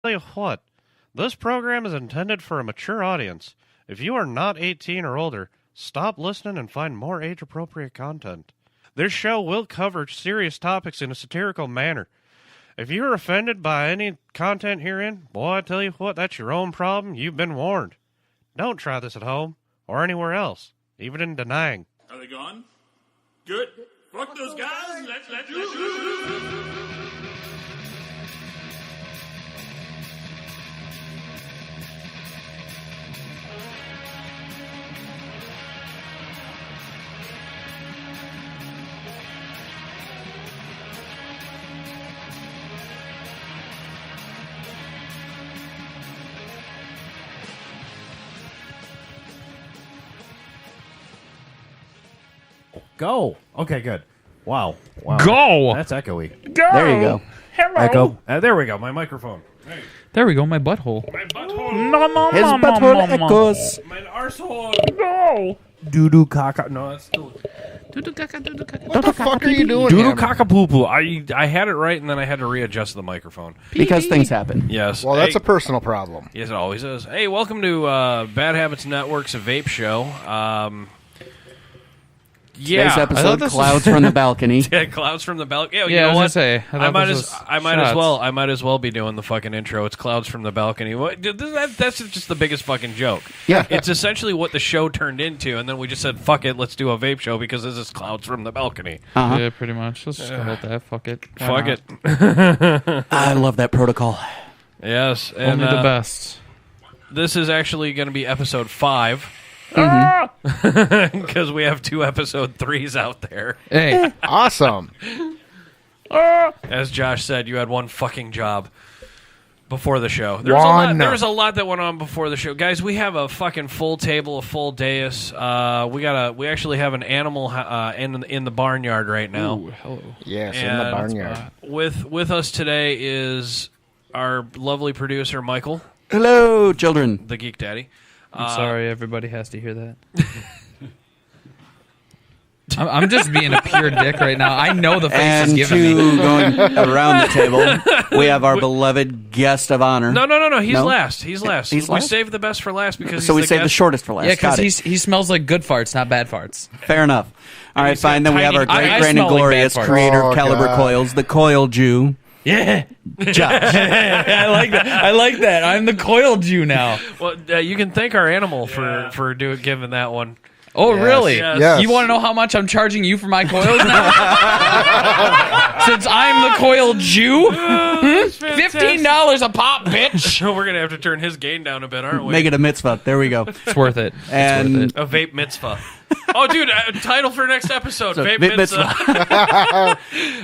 tell you what, this program is intended for a mature audience. If you are not 18 or older, stop listening and find more age-appropriate content. This show will cover serious topics in a satirical manner. If you're offended by any content herein, boy, I tell you what, that's your own problem. You've been warned. Don't try this at home or anywhere else, even in denying. Are they gone? Good. Fuck those guys. Let's. Go. Okay, good. Wow. Go. That's echoey. Go. There you go. Hello. Echo. There we go. My microphone. Hey. There we go. My butthole. My butthole. His butthole echoes. My arsehole. Go. Doo-doo caca. No, that's still... Doo-doo caca, doo-doo caca. What the fuck are you doing? Doo-doo Hammer? caca poo-poo. I had it right, and then I had to readjust the microphone. Because things happen. Yes. Well, that's Hey. a personal problem. Yes, it always is. Hey, welcome to Bad Habits Network's A Vape Show. Today's Yeah. episode, Clouds from the Balcony. Yeah, Clouds from the Balcony. Yeah, you know I was what? gonna say, I might as well be doing the fucking intro. It's Clouds from the Balcony. What, that's just the biggest fucking joke. Yeah. It's essentially what the show turned into, and then we just said, fuck it, let's do a vape show because this is Clouds from the Balcony. Uh-huh. Yeah, pretty much. Let's just go with that. Fuck it. Why Fuck not? it. I love that protocol. Yes. And, Only the best. This is actually going to be episode 5. Because we have 2 episode 3s out there. Hey. Awesome. As Josh said, you had one fucking job before the show. There was a lot that went on before the show. Guys, we have a fucking full table, a full dais. We actually have an animal in the barnyard right now. Ooh, hello. Yes, in the barnyard. With us today is our lovely producer, Michael, Hello, children. the Geek Daddy. I'm sorry everybody has to hear that. I'm just being a pure dick right now. I know the face is And giving me. going around the table, we have our beloved guest of honor. No. He's No? last. He's last. He's we last? saved the best for last because So we he's saved the guest. shortest for last. Yeah, because Got it. he smells like good farts, not bad farts. Fair enough. All right, he's got fine. Then we have our tiny- great, I grand, and smell like glorious bad farts. creator Oh, of Caliber God. Coils, the Coil Jew. Yeah. Josh. I like that. I like that. I'm the coil Jew now. Well, you can thank our animal for giving that one. Oh, Yes. really? Yes. You want to know how much I'm charging you for my coils now? Since I'm the coil Jew? $15 a pop, bitch. We're gonna have to turn his gain down a bit, aren't we? Make it a mitzvah. There we go. It's worth it. And A vape mitzvah. Oh, dude, title for next episode: So, vape vape mitzvah.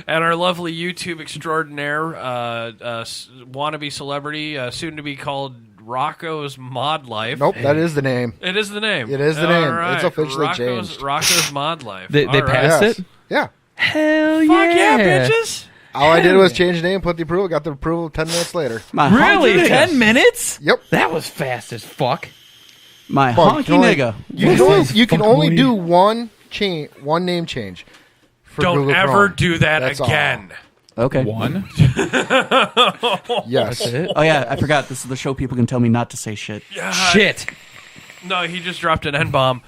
And our lovely YouTube extraordinaire, wannabe celebrity, soon to be called Rocco's Mod Life. Nope, that is the name. It is the name. It is the All name. right. It's officially Rocco's, changed. Rocco's Mod Life. They All right. passed Yes. it? Yeah. Hell Fuck yeah, bitches! All I did was change the name, put the approval, got the approval 10 minutes later. my Really? honky nigga. 10 minutes? Yep. That was fast as fuck. My Well, honky nigga. You can only do one name change. For Don't Google ever Chrome. do that That's all. again. Okay. One? Yes. That's it? Oh, yeah, I forgot. This is the show people can tell me not to say shit. Shit. No, he just dropped an N-bomb.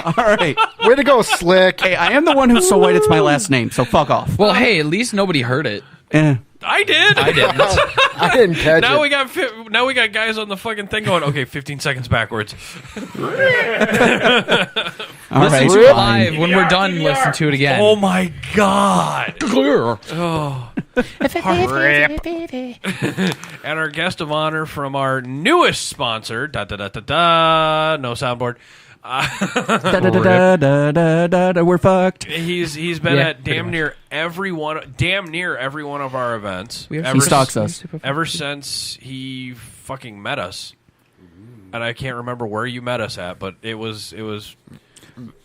All right. Way to go, Slick. Hey, I am the one who's so white it's my last name, so fuck off. Well, hey, at least nobody heard it. I did. I didn't. I didn't catch Now it. we got guys on the fucking thing going. Okay, 15 seconds backwards. All Listen right. to it live. When we're done, listen to it again. Oh my god. Clear. Oh. And our guest of honor from our newest sponsor, no soundboard. We're fucked. He's been Yeah, at pretty damn near every one of our events. We have He stalks us. Ever since he fucking met us. And I can't remember where you met us at, but it was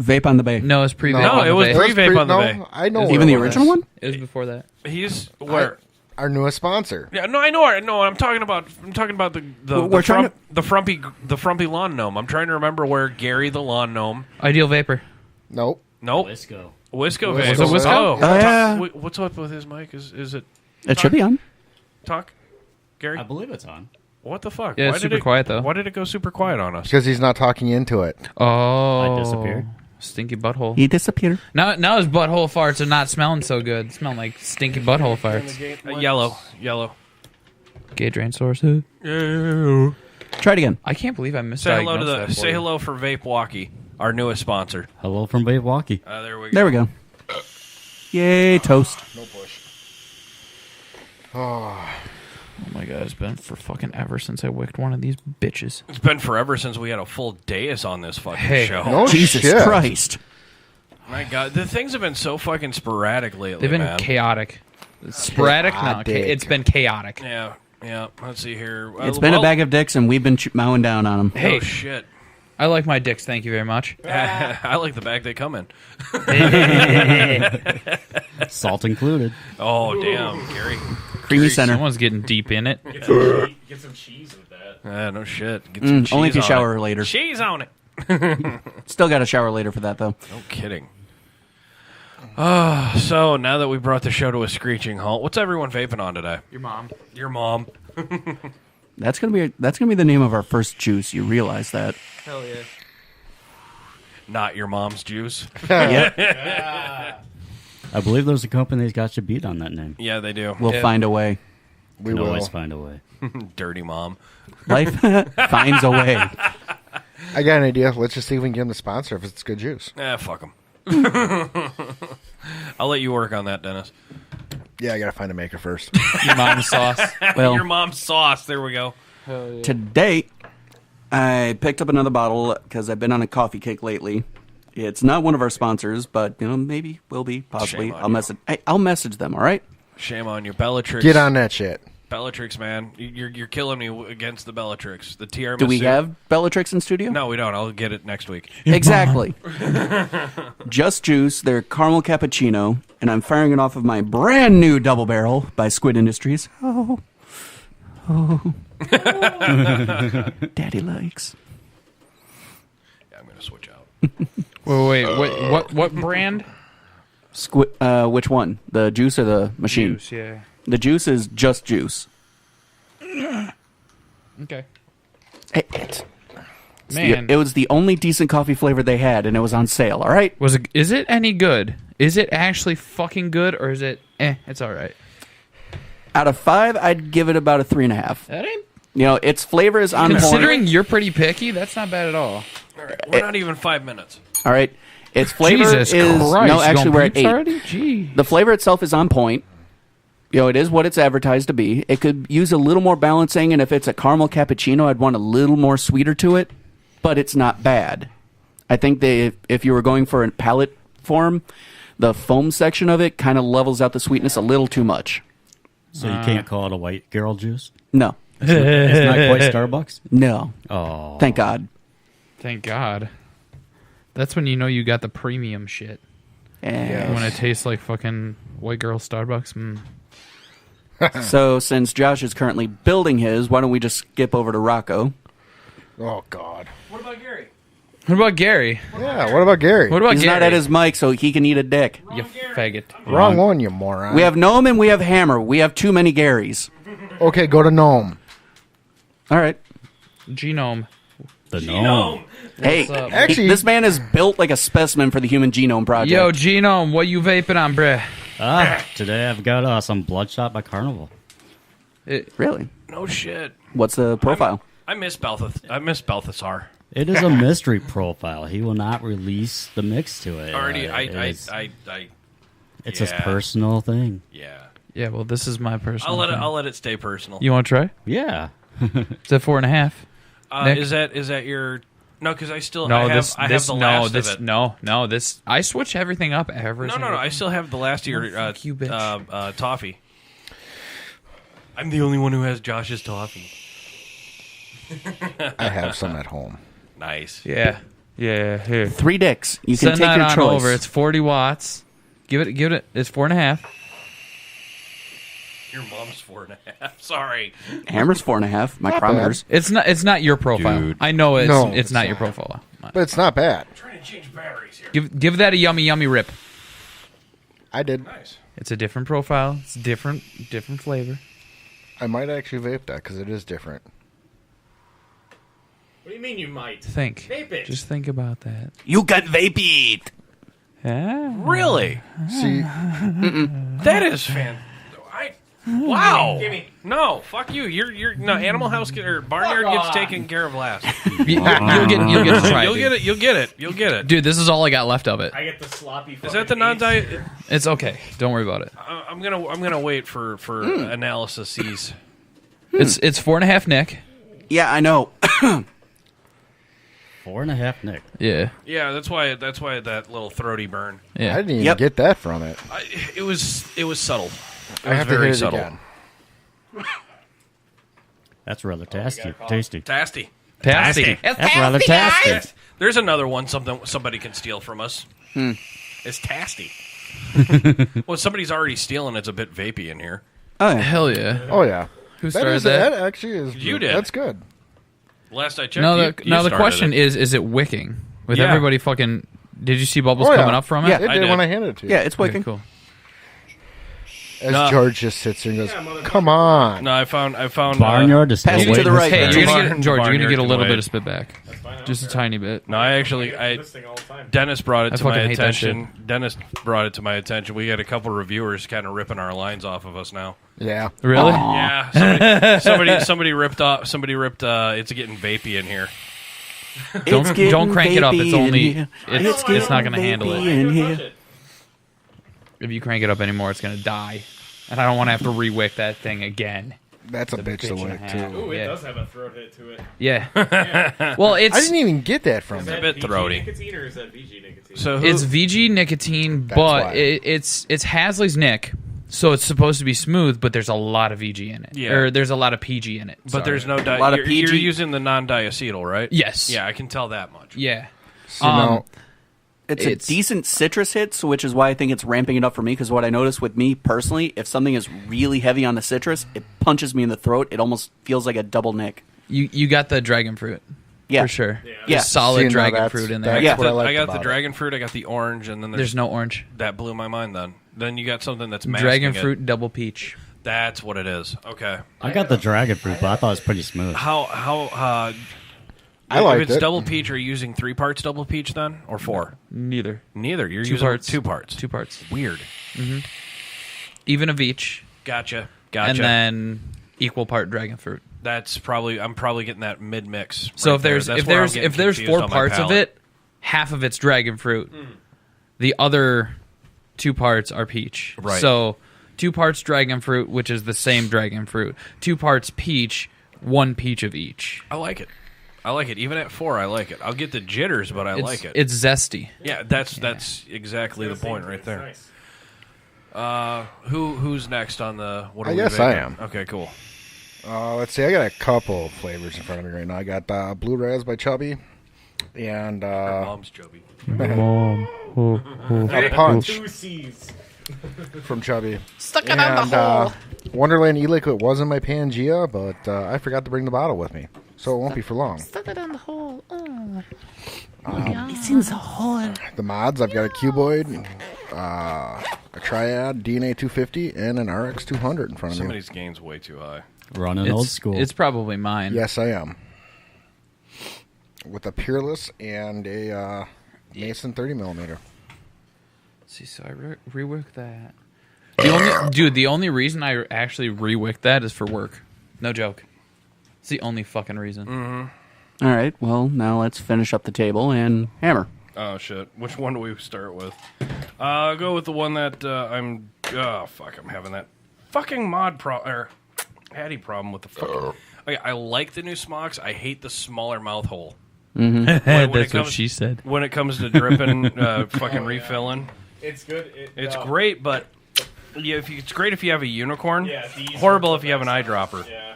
Vape on the Bay. No, it's pre-vape. No, on it the was Bay. pre-vape on the Bay. I know. Even the where it original was. one? It was before that. He's where Our newest sponsor. Yeah, no, I know. No, I'm talking about We're trying to- the frumpy lawn gnome. I'm trying to remember where Gary the lawn gnome. Ideal Vapor. Nope. Nope. Wisco. Wisco Was vape. it Wisco? Oh, Oh, yeah. what's up with his mic? Is it It should be on. talk? Gary? I believe it's on. What the fuck? Yeah, it's super quiet, though. Why did it go super quiet on us? Because he's not talking into it. Oh. I disappeared. Stinky butthole. He disappeared. Now his butthole farts are not smelling so good. It's smelling like stinky butthole farts. Yellow. Gay drain source. Try it again. I can't believe I missed Say hello for Vape Walkie, our newest sponsor. Hello from Vape Walkie. There we go. There we go. Yay, toast. No push. Oh my god, it's been for fucking ever since I wicked one of these bitches. It's been forever since we had a full dais on this fucking show. No Jesus shit. Christ. My god, the things have been so fucking sporadic lately, They've been man. chaotic. Sporadic? No, Chaotic. it's been chaotic. Yeah. Let's see here. It's been a bag of dicks, and we've been mowing down on them. Hey. Oh, shit. I like my dicks, thank you very much. I like the bag they come in. Salt included. Oh, damn, Gary. Creamy center. Someone's getting deep in it. Get some cheese with that. No shit. Get some cheese Only if you on shower it. later. Cheese on it. Still got to shower later for that, though. No kidding. So now that we brought the show to a screeching halt, what's everyone vaping on today? Your mom. Your mom. That's gonna be the name of our first juice. You realize that? Hell yeah. Not your mom's juice. I believe there's a company that's got you beat on that name. Yeah, they do. We'll find a way. We Can will. always find a way. Dirty mom. Life finds a way. I got an idea. Let's just see if we can get him to sponsor if it's good juice. Fuck them. I'll let you work on that, Dennis. Yeah, I got to find a maker first. Your mom's sauce. Well, Your mom's sauce. There we go. today I picked up another bottle because I've been on a coffee kick lately. It's not one of our sponsors, but maybe will be possibly. Shame on you. I'll message them. All right. Shame on you, Bellatrix. Get on that shit. Bellatrix, man. You're killing me against the Bellatrix. The tiramisu. Do we have Bellatrix in studio? No, we don't. I'll get it next week. Exactly. Just Juice, their caramel cappuccino, and I'm firing it off of my brand new double barrel by Squid Industries. Oh. Daddy likes. Yeah, I'm going to switch out. Wait. What brand? Squid. Which one? The juice or the machine? Juice, yeah. The juice is Just Juice. Okay. Man, it was the only decent coffee flavor they had, and it was on sale. All right. Is it any good? Is it actually fucking good, or is it? It's all right. Out of 5, I'd give it about a 3.5. That ain't. Its flavor is on Considering point. you're pretty picky, that's not bad at all. All right, we're not even 5 minutes. All right. Its flavor Jesus is Christ, no. you Actually, going we're at peeps 8. already? Gee. The flavor itself is on point. It is what it's advertised to be. It could use a little more balancing, and if it's a caramel cappuccino, I'd want a little more sweeter to it, but it's not bad. I think if you were going for a palate form, the foam section of it kind of levels out the sweetness a little too much. So you can't call it a white girl juice? No. It's not quite Starbucks? No. Oh. Thank God. Thank God. That's when you know you got the premium shit. And When it tastes like fucking white girl Starbucks. so since Josh is currently building his, why don't we just skip over to Rocco? Oh, God. What about Gary? What about Gary? Yeah, what about Gary? What about He's Gary? not at his mic, so he can eat a dick. You faggot. Wrong one, you moron. We have Gnome and we have Hammer. We have too many Garys. Okay, go to Gnome. All right. Genome. The gnome. Hey, up? Actually- this man is built like a specimen for the Human Genome Project. Yo, Genome, what you vaping on, bruh? Today I've got some Bloodshot by Carnival. Really? No shit. What's the profile? I miss Balthasar. It is a mystery profile. He will not release the mix to it. Already, It's his yeah. personal thing. Yeah. Yeah, well, this is my personal thing. I'll let it stay personal. You want to try? Yeah. It's at 4.5. Nick? Is that your? No, because I still No, I have the last of it. No, this. I switch everything up every. No. I still have the last of your fuck you, bitch. toffee. I'm the only one who has Josh's toffee. I have some at home. Nice. Yeah. Here. 3 dicks. You can Send take that your on choice. over. It's 40 watts. Give it. It's 4.5. Your mom's 4.5. Sorry. Hammer's 4.5 micrometers. It's not your profile. Dude. I know it's No, it's it's not your not. profile. But it's not bad. I'm trying to change batteries here. Give that a yummy rip. I did. Nice. It's a different profile. It's different flavor. I might actually vape that because it is different. What do you mean you might? Think. Vape it. Just think about that. You got vape. Yeah. Really? See, That is wow. No, fuck you. You're no Animal House or Barnyard gets taken care of last. You'll get to try it. You'll get it. Dude, this is all I got left of it. I get the sloppy. Is that the non-diet? It's okay. Don't worry about it. I'm gonna wait for analyses. It's 4.5 Nick. Yeah, I know. 4.5 Nick. Yeah. Yeah, that's why that little throaty burn. Yeah. I didn't even get that from it. It was subtle. I have to very hit it subtle. again. That's rather tasty. Tasty. Tasty. Tasty. That's rather tasty. There's another one somebody can steal from us. It's tasty. Well, somebody's already stealing. It's a bit vapey in here. Oh, yeah. Hell yeah. Oh yeah. Who started that? That actually is. You did. That's good. Last I checked. Now you the started question it. is it wicking? With Yeah. everybody fucking... Did you see bubbles Oh, yeah. coming up from it? Yeah. It I did did. when I handed it to you. Yeah, it's Okay, wicked. cool. As George just sits there and goes, "Come on." No, I found Barnyard is still Pass it to waiting the right. Hey, George. you're gonna get, George, you're gonna Barnyard get a can little wait. bit of spit back. Just a tiny bit. No, I actually this thing all the time. Dennis brought it I to my fucking hate that attention. Dennis brought it to my attention. We got a couple reviewers kind of ripping our lines off of us now. Yeah. Really? Yeah, somebody ripped off. Somebody ripped. It's getting vapey in here. Don't crank it up. It's vapey in only here. it's not gonna handle vapey it. in here. If you crank it up anymore, it's gonna die. And I don't want to have to re-wick that thing again. That's a bitch to and a lick half. too. Ooh, it Yeah. does have a throat hit to it. Yeah. Well, it's I didn't even get that from Is it. that bit VG throaty. nicotine or is that VG nicotine? So it's VG nicotine, That's but why. it's Hasley's Nick, so it's supposed to be smooth, but there's a lot of VG in it. Yeah. Or there's a lot of PG in it. but Sorry. there's no lot of you're PG. using the non-diacetyl, right? Yes. Yeah, I can tell that much. Yeah. So now, It's It's- a decent citrus hit, so which is why I think it's ramping it up for me. Because what I notice with me personally, if something is really heavy on the citrus, it punches me in the throat. It almost feels like a double nick. You got the dragon fruit. Yeah, For sure. Yeah. There's solid See, now dragon that's- fruit in there. that's Yeah. what I liked I got about the it. dragon fruit. I got the orange, and then There's no orange. that blew my mind. Then you got something that's masking Dragon it. fruit, double peach. That's what it is. Okay. I got the dragon fruit, but I thought it was pretty smooth. How I liked if it's it. double peach, are you using 3 parts double peach then, or 4? Neither. Neither. You're 2 using parts. 2 parts. 2 parts. Weird. Even of each. Gotcha. And then equal part dragon fruit. I'm probably getting that mid mix. So if there's 4 parts of it, half of it's dragon fruit. The other 2 parts are peach. Right. So 2 parts dragon fruit, which is the same dragon fruit. 2 parts peach, 1 peach of each. I like it. Even at 4, I like it. I'll get the jitters, but I like it. It's zesty. Yeah, that's exactly the point right there. Nice. Who's next on the? What are I we guess vaping? I am. Okay, cool. Let's see. I got a couple of flavors in front of me right now. I got Blue Raz by Chubby and Mom's Joby. a Punch 2 C's. from Chubby. Stuck it on the hole. Wonderland E-Liquid was in my Pangea, but I forgot to bring the bottle with me, so it won't be for long. Stuck it on the hole. Oh. It's in the hole. The mods, I've got a Cuboid, a Triad, DNA 250, and an RX 200 in front of me. Somebody's gain's way too high. Running old school. It's probably mine. Yes, I am. With a Peerless and a Mason 30 millimeter. See, so I re-wick that. The only reason I actually re-wick that is for work. No joke. It's the only fucking reason. All right, well, now let's finish up the table and hammer. Oh shit! Which one do we start with? I'll go with the one that I'm. Oh fuck! I'm having that fucking mod or Hattie problem with the fucking. Okay, I like the new smocks. I hate the smaller mouth hole. When it That's what comes- she said. When it comes to dripping, fucking refilling, It's good. it's great. But it's great if you have a unicorn. Yeah, these Horrible are if you have an eyedropper. Yeah.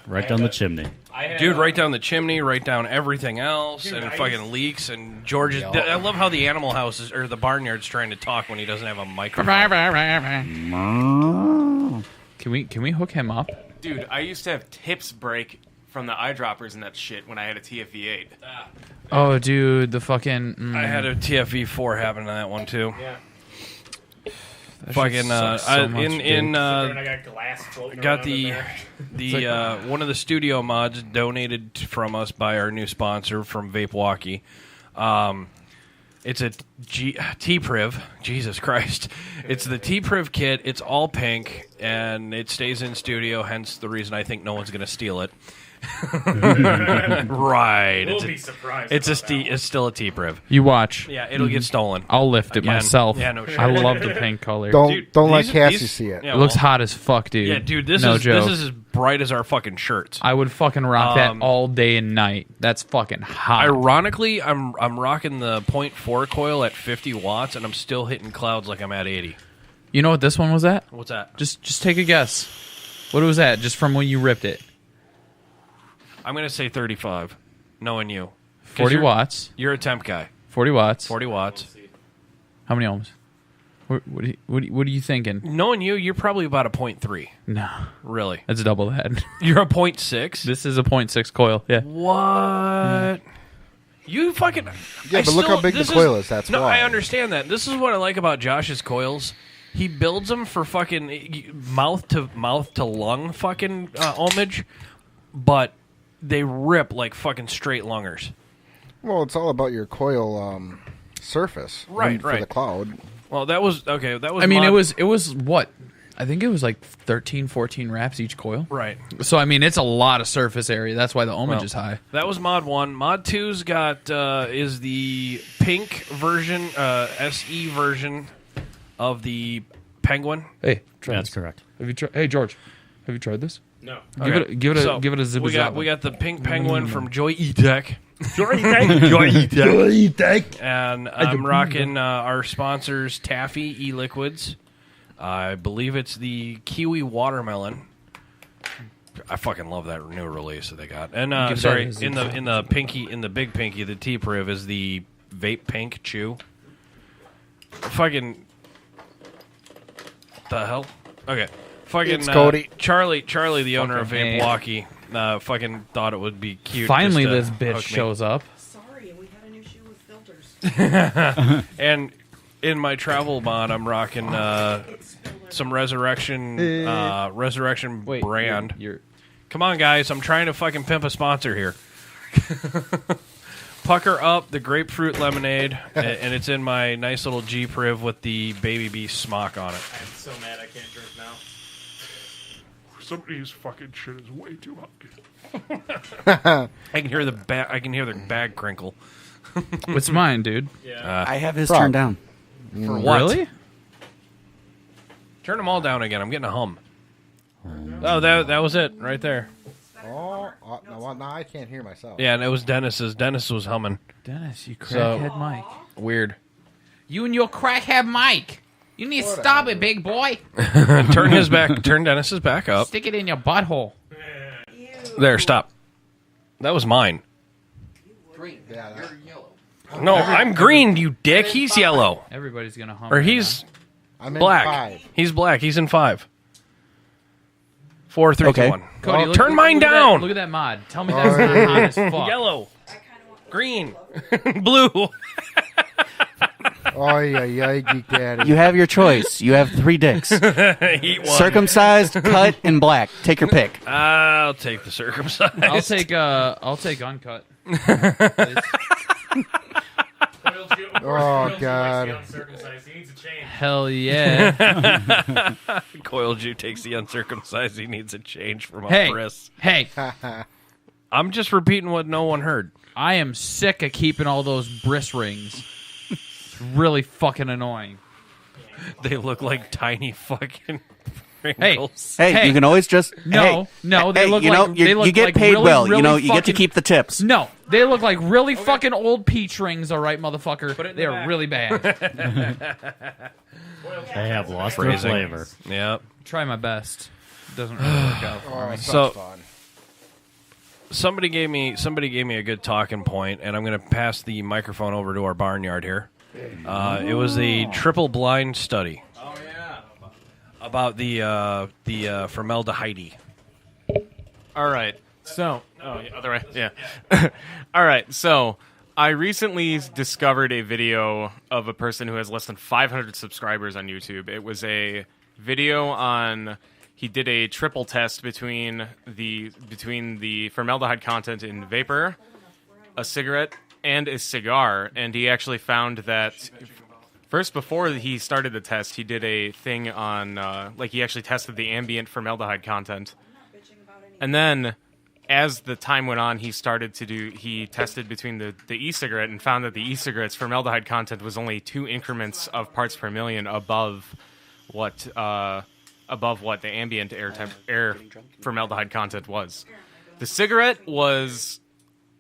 right down the chimney. Dude, right down the chimney, right down everything else, Dude, and it I fucking used- leaks. And George is. I love how the animal house is, or the barnyard's trying to talk when he doesn't have a microphone. Can we hook him up? Dude, I used to have tips break from the eyedroppers and that shit when I had a TFV8. Oh, dude, the fucking. I had a TFV4 happen to that one too. Yeah. Fucking I got glass floating got around the in there. one of the studio mods donated from us by our new sponsor from Vape Walkie. It's a T-Priv. Jesus Christ. It's the T-Priv kit. It's all pink, and it stays in studio, hence the reason I think no one's going to steal it. Right. We'll be surprised. It's still a T-Priv. You watch. Yeah, it'll get stolen. I'll lift it Again. myself. Yeah, no shit. I love the pink color. Don't let these- Cassie these- see it. yeah, It looks well, hot as fuck, dude. Yeah, dude, this no is joke. as bright as our fucking shirts. I would fucking rock that all day and night. That's fucking hot. Ironically, I'm rocking the 0.4 coil at 50 watts, and I'm still hitting clouds like I'm at 80. You know what this one was at? What's that? Just take a guess. What was that? Just from when you ripped it? I'm gonna say 35, knowing you. 'Cause 40 you're- watts. You're a temp guy. 40 watts. 40 watts. How many ohms? What are you thinking? Knowing you, you're probably about a 0.3. No, Really? that's double that. You're a 0.6? This is a 0.6 coil. Yeah. What? You fucking... Yeah, but look how big the coil is. That's no, why. I understand that. This is what I like about Josh's coils. He builds them for fucking mouth to lung fucking ohmage, but they rip like fucking straight lungers. Well, it's all about your coil surface. Right, for right. the cloud. Well, that was okay. That was. I mean, mod- it was what? I think it was like 13, 14 wraps each coil. right. So I mean, it's a lot of surface area. That's why the ohmage Well, is high. That was mod 1. Mod 2's got is the pink version, SE version of the Penguin. Hey, That's correct. have you tried? Hey, George, have you tried this? No. Give it So, a zip. we got the pink Penguin from Joy E-Tech. Joy E-Tech. And I'm rocking our sponsors, Taffy e-liquids. I believe it's the Kiwi Watermelon. I fucking love that new release that they got. And Give sorry, that a in the big pinky, the T-Priv is the Vape Pink Chew. Fucking the hell? Okay. Fucking It's Cody. Charlie, the owner of Fucking Vape Walkie, fucking thought it would be cute. Finally, just to this bitch hook me. shows up. Sorry, we got a new shoe with filters. And in my travel mod, I'm rocking some Resurrection brand. You're Come on, guys! I'm trying to fucking pimp a sponsor here. Pucker Up, the grapefruit lemonade, and it's in my nice little G-Priv with the Baby Beast smock on it. I'm so mad I can't drink now. Somebody's fucking shit is way too hot. I can hear the bag crinkle. What's mine, dude? I have his Rob. turned down. For what? Really? Turn them all down again. I'm getting a hum. Oh, that was it right there. Oh, no, I can't hear myself. Yeah, and it was Dennis's. Dennis was humming. Dennis, you So- crackhead Mike. Weird. You and your crackhead Mike. You need to stop it, big boy. Turn Dennis's back up. Stick it in your butthole. There, stop. That was mine. No, I'm green, you dick. He's yellow. Everybody's gonna hum. Or right he's I'm in black. 5. He's black. He's in 5. 4, 3, Okay. 2, 1. now. Cody, look- Turn mine look at that- down. Look at that mod. Tell me that's not hot as fuck. Yellow. Green. Blue. Oh, yeah, geek daddy. You have your choice. You have 3 dicks. Eat one. Circumcised, cut, and black. Take your pick. I'll take the circumcised. I'll take uncut. Oh, God. Uncircumcised. He needs a change. Hell yeah. Coil Jew takes the uncircumcised. He needs a change from a Hey. bris. Hey, I'm just repeating what no one heard. I am sick of keeping all those bris rings. It's really fucking annoying. They look like tiny fucking Hey, wrinkles. Hey, you can always just No, they look you know, like you, they look you get like paid really, well. Really you know, you get to fucking- keep the tips. No, they look like really fucking old peach rings. All right, motherfucker. Put it in the They're back. really bad. They have lost their Phrasing. flavor. Yep. Try my best. Doesn't really work out for me. So- fun. Somebody gave me a good talking point, and I'm going to pass the microphone over to our barnyard here. It was a triple blind study. Oh, yeah. About the formaldehyde. All right. So, other way. Yeah. All right. So, I recently discovered a video of a person who has less than 500 subscribers on YouTube. It was a video on... He did a triple test between the formaldehyde content in vapor, a cigarette, and a cigar, and he actually found that... First, before he started the test, he did a thing on... he actually tested the ambient formaldehyde content. And then... As the time went on, he tested between the e-cigarette and found that the e-cigarette's formaldehyde content was only 2 increments of parts per million above what the ambient air formaldehyde content was. The cigarette was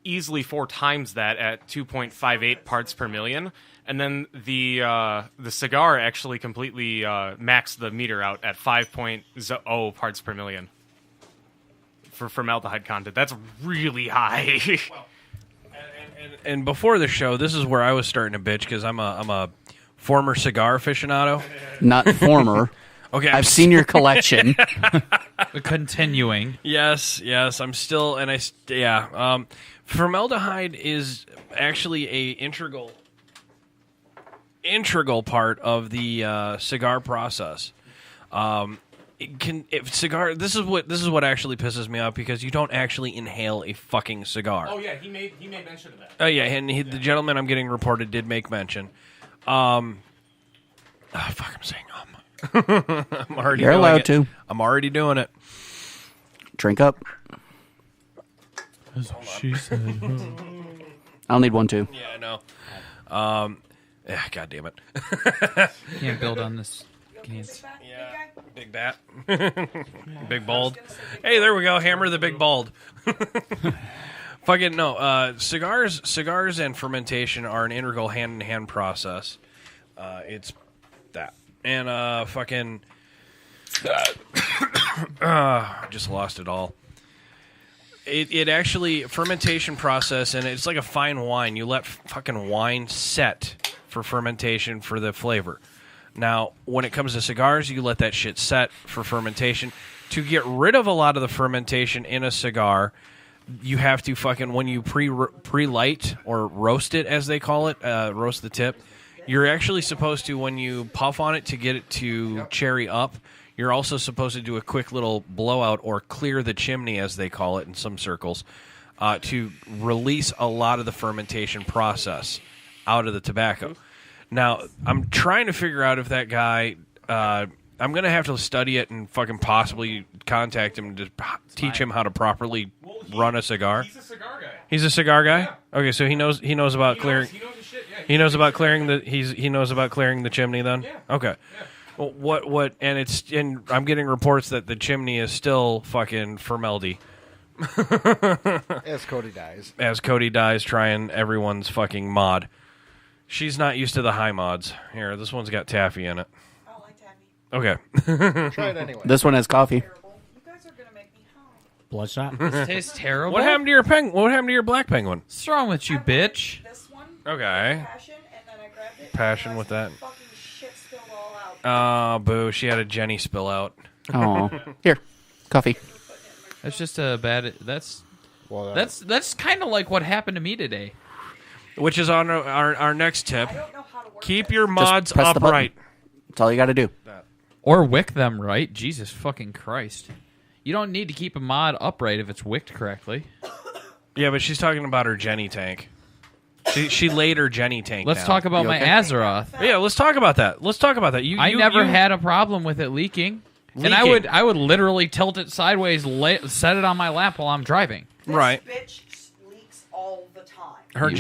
easily 4 times that at 2.58 parts per million, and then the cigar actually completely maxed the meter out at 5.0 parts per million. For formaldehyde content. That's really high. and before the show, this is where I was starting to bitch because I'm a former cigar aficionado. Not former. Okay, I've seen your collection. Continuing. Yes, I'm still, and formaldehyde is actually a integral part of the cigar process. This is what actually pisses me off because you don't actually inhale a fucking cigar. Oh yeah, he made mention of that. Oh yeah, and the gentleman I'm getting reported did make mention. I'm saying I'm already. You're allowed to. I'm already doing it. Drink up. That's what she said. I'll need one too. Yeah, I know. God damn it. Can't build on this. Can't. Yeah. Big bat. Big bald. Hey, there we go. Hammer the big bald. Fucking no. Cigars and fermentation are an integral hand-in-hand process. It's that. And fucking... just lost it all. It actually... Fermentation process, and it's like a fine wine. You let fucking wine set for fermentation for the flavor. Now, when it comes to cigars, you let that shit set for fermentation. To get rid of a lot of the fermentation in a cigar, you have to fucking, when you pre-light or roast it, as they call it, roast the tip, you're actually supposed to, when you puff on it to get it to cherry up, you're also supposed to do a quick little blowout or clear the chimney, as they call it in some circles, to release a lot of the fermentation process out of the tobacco. Now, I'm trying to figure out if that guy... I'm going to have to study it and fucking possibly contact him to teach him how to properly run a cigar. He's a cigar guy. He's a cigar guy? Yeah. Okay, so he knows about clearing... He knows his shit, yeah. He knows about clearing the... He knows about clearing the chimney then? Yeah. Okay. Yeah. Well, what... And I'm getting reports that the chimney is still fucking formaldy. As Cody dies. As Cody dies trying everyone's fucking mod. She's not used to the high mods. Here, this one's got taffy in it. I like taffy. Okay. Try it anyway. This one has coffee. Terrible. You guys are gonna make me high. Bloodshot. This tastes terrible. What happened to your What happened to your black penguin? What's wrong with you, I bitch? This one. Okay. Passion, and then I grabbed it. Passion and with that. Fucking shit spilled all out. Oh, boo. She had a Jenny spill out. Oh, here, coffee. That's just a bad. That's Well, that's kind of like what happened to me today. Which is on our next tip. I don't know how to work Keep this. your mods press the button. upright. That's all you got to do. Or wick them right. Jesus fucking Christ. You don't need to keep a mod upright if it's wicked correctly. Yeah, but she's talking about her Jenny tank. She laid her Jenny tank Let's down. talk about You my okay? Azeroth. Yeah, let's talk about that. I never had a problem with it leaking. And I would literally tilt it sideways, set it on my lap while I'm driving. This Right. bitch leaks all the time. Her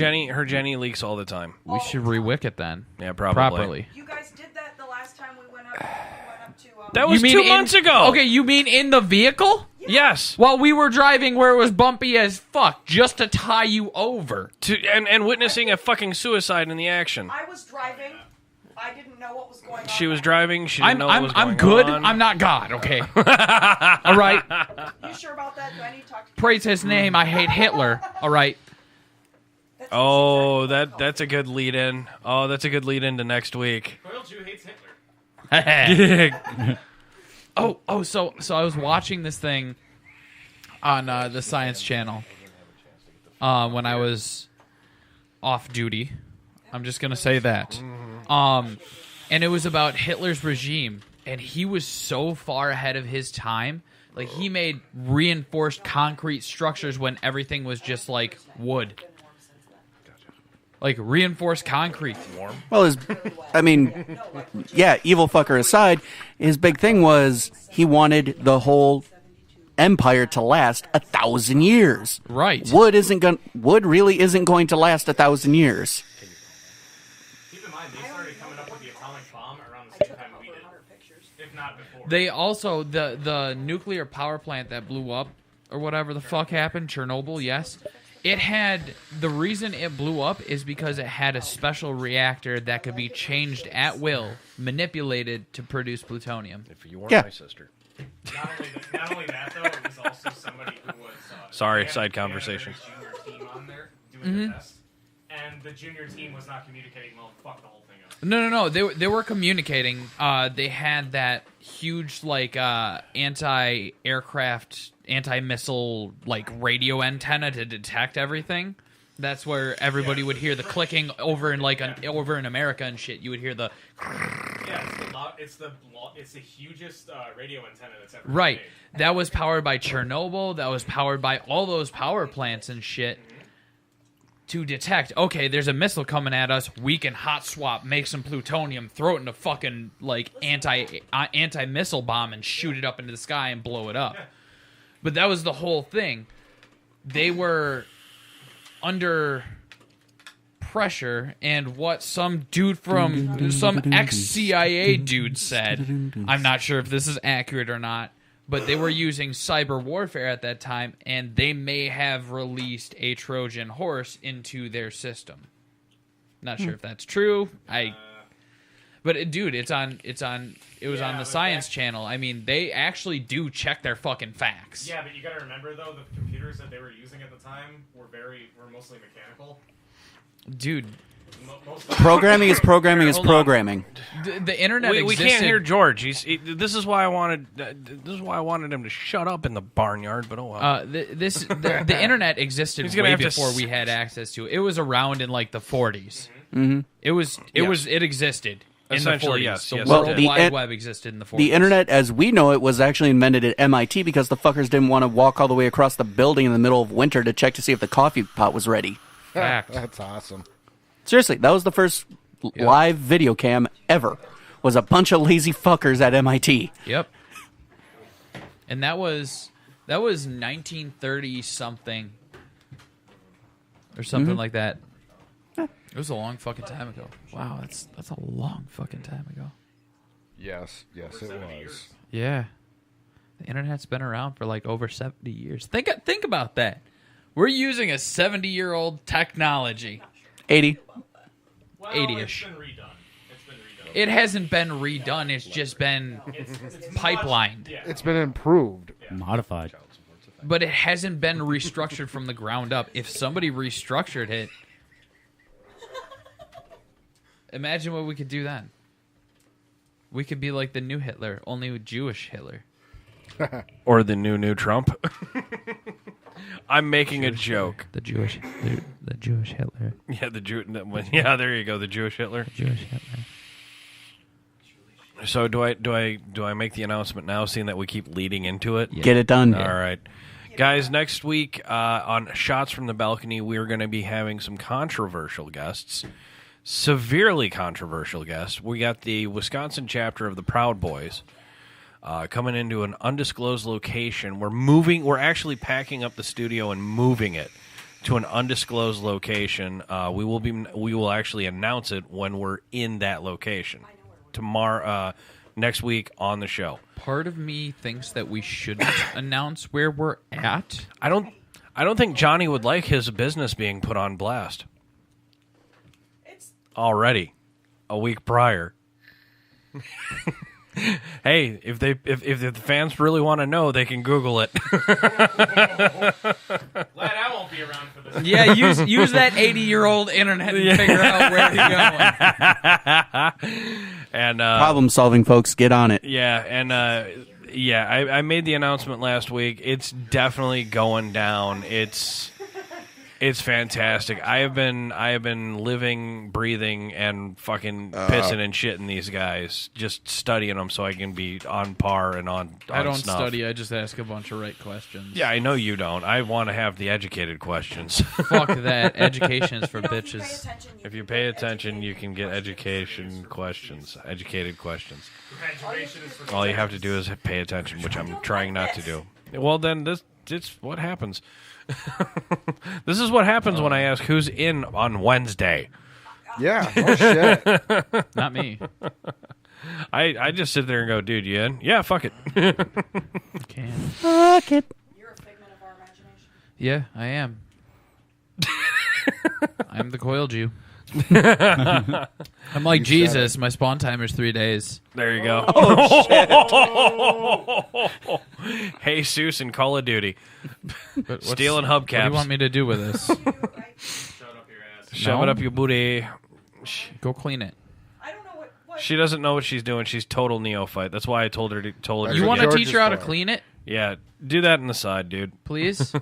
Jenny leaks all the time. We should re-wick it then. Yeah, probably. Properly. You guys did that the last time we went up to. That was 2 months ago. Okay, you mean in the vehicle? Yes. While we were driving where it was bumpy as fuck, just to tie you over. And witnessing a fucking suicide in the action. I was driving. I didn't know what was going on. She was driving. She didn't know what was going I'm good. on. I'm not God, okay? All right? You sure about that? Do I need to talk to you? Praise his name. I hate Hitler. All right? That's Oh, exactly that's a good lead in. Oh, that's a good lead into next week. Coil Jew hates Hitler. So I was watching this thing on the Science Channel when I was off duty. I'm just gonna say that. And it was about Hitler's regime, and he was so far ahead of his time. Like, he made reinforced concrete structures when everything was just like wood. Like reinforced concrete. Well, evil fucker aside, his big thing was he wanted the whole empire to last 1,000 years. Right. Wood really isn't going to last 1,000 years. Keep in mind, they started coming up with the atomic bomb around the same time we did, if not before. They also the nuclear power plant that blew up or whatever the fuck happened, Chernobyl. Yes. It had, the reason it blew up is because it had a special reactor that could be changed at will, manipulated to produce plutonium. If you weren't my sister. Not only that, though, it was also somebody who was... Sorry, side conversation. Junior team on there doing the test, and the junior team was not communicating well. Fuck the whole thing up. No. They were communicating. They had that huge, like, anti-aircraft, anti-missile, like, radio antenna to detect everything. That's where everybody would hear the clicking over in over in America and shit. You would hear the it's the hugest radio antenna that's ever right. been made. That was powered by Chernobyl. That was powered by all those power plants and shit to detect. Okay, there's a missile coming at us. We can hot swap, make some plutonium, throw it in a fucking like anti missile bomb and shoot it up into the sky and blow it up. But that was the whole thing. They were under pressure, and what some dude from some ex-CIA dude said, I'm not sure if this is accurate or not, but they were using cyber warfare at that time, and they may have released a Trojan horse into their system. Not sure if that's true. But dude, it was on the Science Channel. I mean, they actually do check their fucking facts. Yeah, but you gotta remember though, the computers that they were using at the time were mostly mechanical. Dude, programming is programming. The internet. We can't hear George. This is why I wanted him to shut up in the barnyard. But oh well. The internet existed way before we had access to it. It was around in like the 40s. Mm-hmm. It existed. In the 40s. Yes. The World Wide Web existed in the 40s. The internet, as we know it, was actually invented at MIT because the fuckers didn't want to walk all the way across the building in the middle of winter to check to see if the coffee pot was ready. Fact. That's awesome. Seriously, that was the first live video cam ever. Was a bunch of lazy fuckers at MIT. Yep. And that was 1930 something or something like that. It was a long fucking time ago. Wow, that's a long fucking time ago. Yes, it was. Yeah. The internet's been around for like over 70 years. Think about that. We're using a 70-year-old technology. 80. Well, 80-ish. It's been redone. It hasn't been redone. It's just been pipelined. It's been improved. Modified. But it hasn't been restructured from the ground up. If somebody restructured it, imagine what we could do then. We could be like the new Hitler, only with Jewish Hitler. Or the new Trump. I'm making a joke. The Jewish Hitler. Yeah, Yeah, there you go. The Jewish Hitler. Jewish Hitler. So do I make the announcement now, seeing that we keep leading into it? Yeah. Get it done. All right. Guys, next week on Shots from the Balcony, we're going to be having some controversial guests. Severely controversial guests. We got the Wisconsin chapter of the Proud Boys coming into an undisclosed location. We're actually packing up the studio and moving it to an undisclosed location. We will actually announce it when we're in that location tomorrow, next week on the show. Part of me thinks that we shouldn't announce where we're at. I don't think Johnny would like his business being put on blast. Already, a week prior. Hey, if the fans really want to know, they can Google it. Glad I won't be around for this. Yeah, use that 80-year-old internet and figure out where you're going. And problem solving, folks, get on it. Yeah, and I made the announcement last week. It's definitely going down. It's fantastic. I have been living, breathing, and fucking pissing and shitting these guys, just studying them so I can be on par and on I don't snuff. study. I just ask a bunch of right questions. Yeah, I know you don't. I want to have the educated questions. Fuck that. Education is for bitches. If you pay attention, you can get educated questions. All you have to do is pay attention, which I'm trying not to do. Well, then it's what happens. This is what happens when I ask who's in on Wednesday. Yeah, oh shit. Not me. I just sit there and go, dude, you in? Yeah, fuck it. Can. Fuck it. You're a figment of our imagination. Yeah, I am. I'm the coil Jew. I'm like Jesus. My spawn time is 3 days. There you go. Jesus and Call of Duty. Stealing hubcaps. What do you want me to do with this? Shove it up your booty. Go clean it. I don't know what She doesn't know what she's doing. She's total neophyte. That's why I told her. You want to George's teach her how to fault. clean it? Yeah, do that in the side, dude. Please?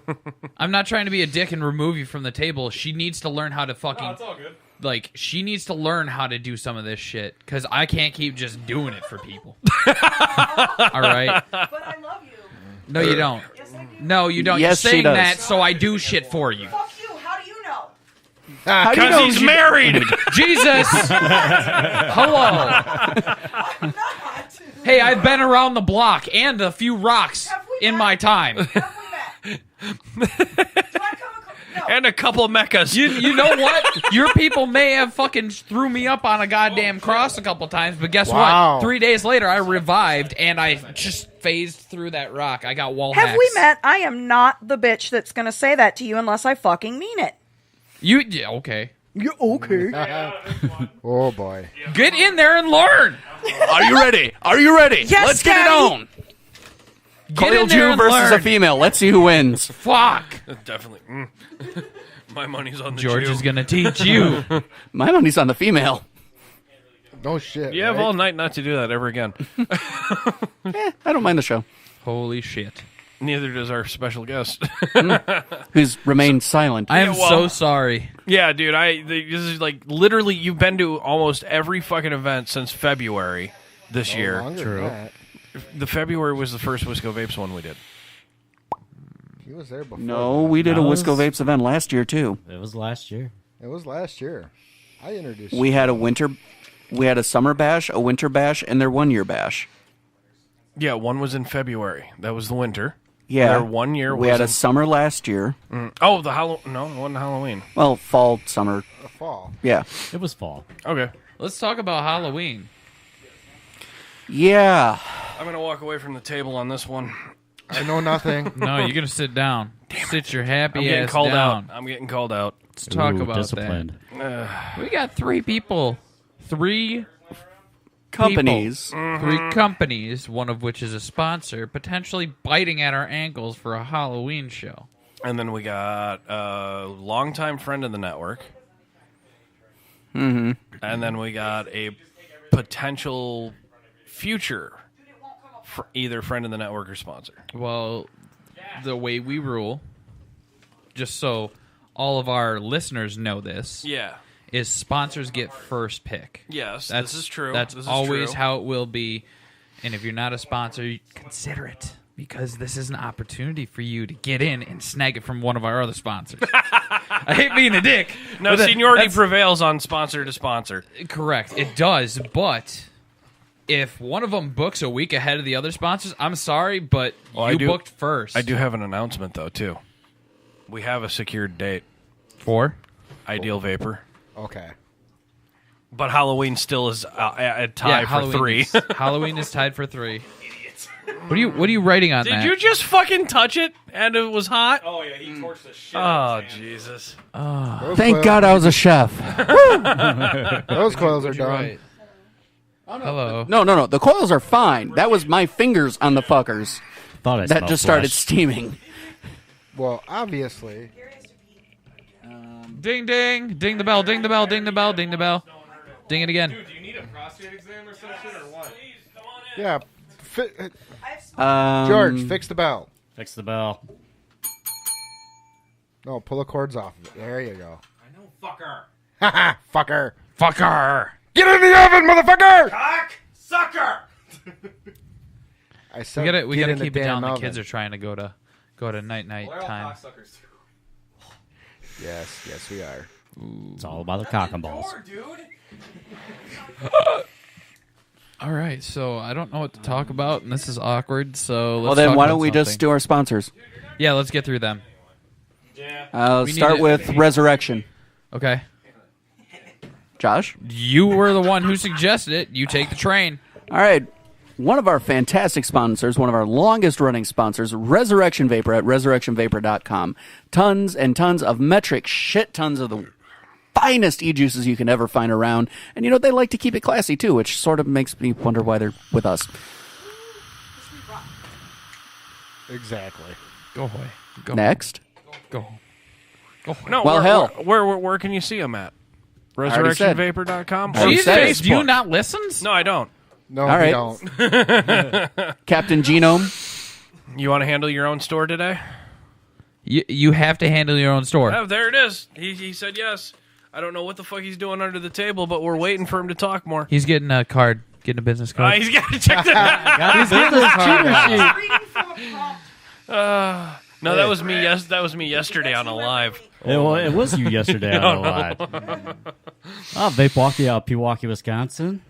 I'm not trying to be a dick and remove you from the table. She needs to learn how to fucking... Oh, it's all good. Like, she needs to learn how to do some of this shit. Because I can't keep just doing it for people. All right? but I love you. No, you don't. Yes, I do. No, you don't. Yes, You're she saying does. that so I do shit for you. Fuck you. How do you know? How do you Because know he's she- married. Jesus! Hello. I'm not. Hey, I've been around the block and a few rocks Have we in met? my time. Have we met? Do I come across? No. And a couple of mechas. You know what? Your people may have fucking threw me up on a goddamn cross a couple times, but guess Wow. what? 3 days later, I revived and I just phased through that rock. I got wall Have hacks. we met? I am not the bitch that's going to say that to you unless I fucking mean it. Yeah, okay. You're okay. Oh boy. Get in there and learn. Are you ready? Are you ready? Yes, Let's get it Daddy. on. Get Coil in there Jew and versus learn. a female. Let's see who wins. Fuck. Definitely. My money's on the George Jew. is gonna teach you. My money's on the female. No shit. You have right? all night not to do that ever again. I don't mind the show. Holy shit. Neither does our special guest. Who's remained silent. I am well- so sorry. Yeah, dude. This is like literally. You've been to almost every fucking event since February this year. Longer than that. The February was the first Wisco Vapes one we did. He was there before. No, we did a That Wisco was- Vapes event last year too. It was last year. It was last year. I introduced We had a summer bash, a winter bash, and their 1 year bash. Yeah, one was in February. That was the winter. Yeah, Their 1 year we was had a in- summer last year. Oh, the Halloween. No, it wasn't Halloween. Well, fall, summer. the fall. Yeah, It was fall. Okay. Let's talk about Halloween. yeah. I'm going to walk away from the table on this one. I know nothing. No, you're gonna sit down. Sit your I'm happy getting ass called down. out. I'm getting called out. Let's talk Ooh, about disciplined. that. We got 3 people. 3 Companies. people, 3 companies, one of which is a sponsor, potentially biting at our ankles for a Halloween show. And then we got a longtime friend of the network. Mm-hmm. And then we got a potential future either friend of the network or sponsor. Well, the way we rule, just so all of our listeners know this, Yeah. is sponsors get first pick. Yes, That's, this is true. That's This is always true. how it will be. And if you're not a sponsor, consider it. Because this is an opportunity for you to get in and snag it from one of our other sponsors. I hate being a dick. No, but seniority that's- prevails on sponsor to sponsor. Correct. It does, but if one of them books a week ahead of the other sponsors, I'm sorry, but Well, you booked first. I do have an announcement, though, too. We have a secured date. For? Ideal Vapor. Okay. But Halloween still is a tie for Halloween 3. Is, Halloween is tied for 3. What are you writing on Did that? you just fucking touch it and it was hot? Oh yeah, he torched the shit. Oh, Jesus. Thank God I was a chef. Those coils are done. Right. Hello. No. The coils are fine. That was my fingers on the fuckers Thought I that smelled just started flesh. steaming. Well, obviously. Ding ding. Ding the bell, ding the bell, ding the bell, ding the bell. Ding it again. Dude, do you need a prostate exam or some shit or what? Yeah. George, George, fix the bell. Fix the bell. No, pull the cords off of it. There you go. I know, fucker. Haha, fucker. Fucker. Get in the oven, motherfucker! Cock sucker. I said, We get gotta in keep the it down. damn The oven. kids are trying to go to night time. Yes, we are. It's all about the cock and balls. Dude. All right, so I don't know what to talk about, and this is awkward. So let's Well, then talk why about don't we just something. do our sponsors? Yeah, let's get through them. I'll We start need with Resurrection. Okay. Josh? You were the one who suggested it. You take the train. All right. One of our fantastic sponsors, one of our longest-running sponsors, Resurrection Vapor at resurrectionvapor.com. Tons and tons of metric shit tons of the finest e-juices you can ever find around. And, you know, they like to keep it classy, too, which sort of makes me wonder why they're with us. Exactly. Go away. Go. Next. Go. No, Well, hell. Where can you see them at? already said. ResurrectionVapor.com? Already Or said it. Facebook? Do you not listen? No, I don't. No, All we right. don't. Captain Genome. You want to handle your own store today? You have to handle your own store. Oh, there it is. He said yes. I don't know what the fuck he's doing under the table, but we're waiting for him to talk more. He's getting a card, getting a business card. He's got to check that. No, that was me. Yes, that was me yesterday on a live. It was you yesterday on the live. Vape Walkie out of Pewaukee, Wisconsin.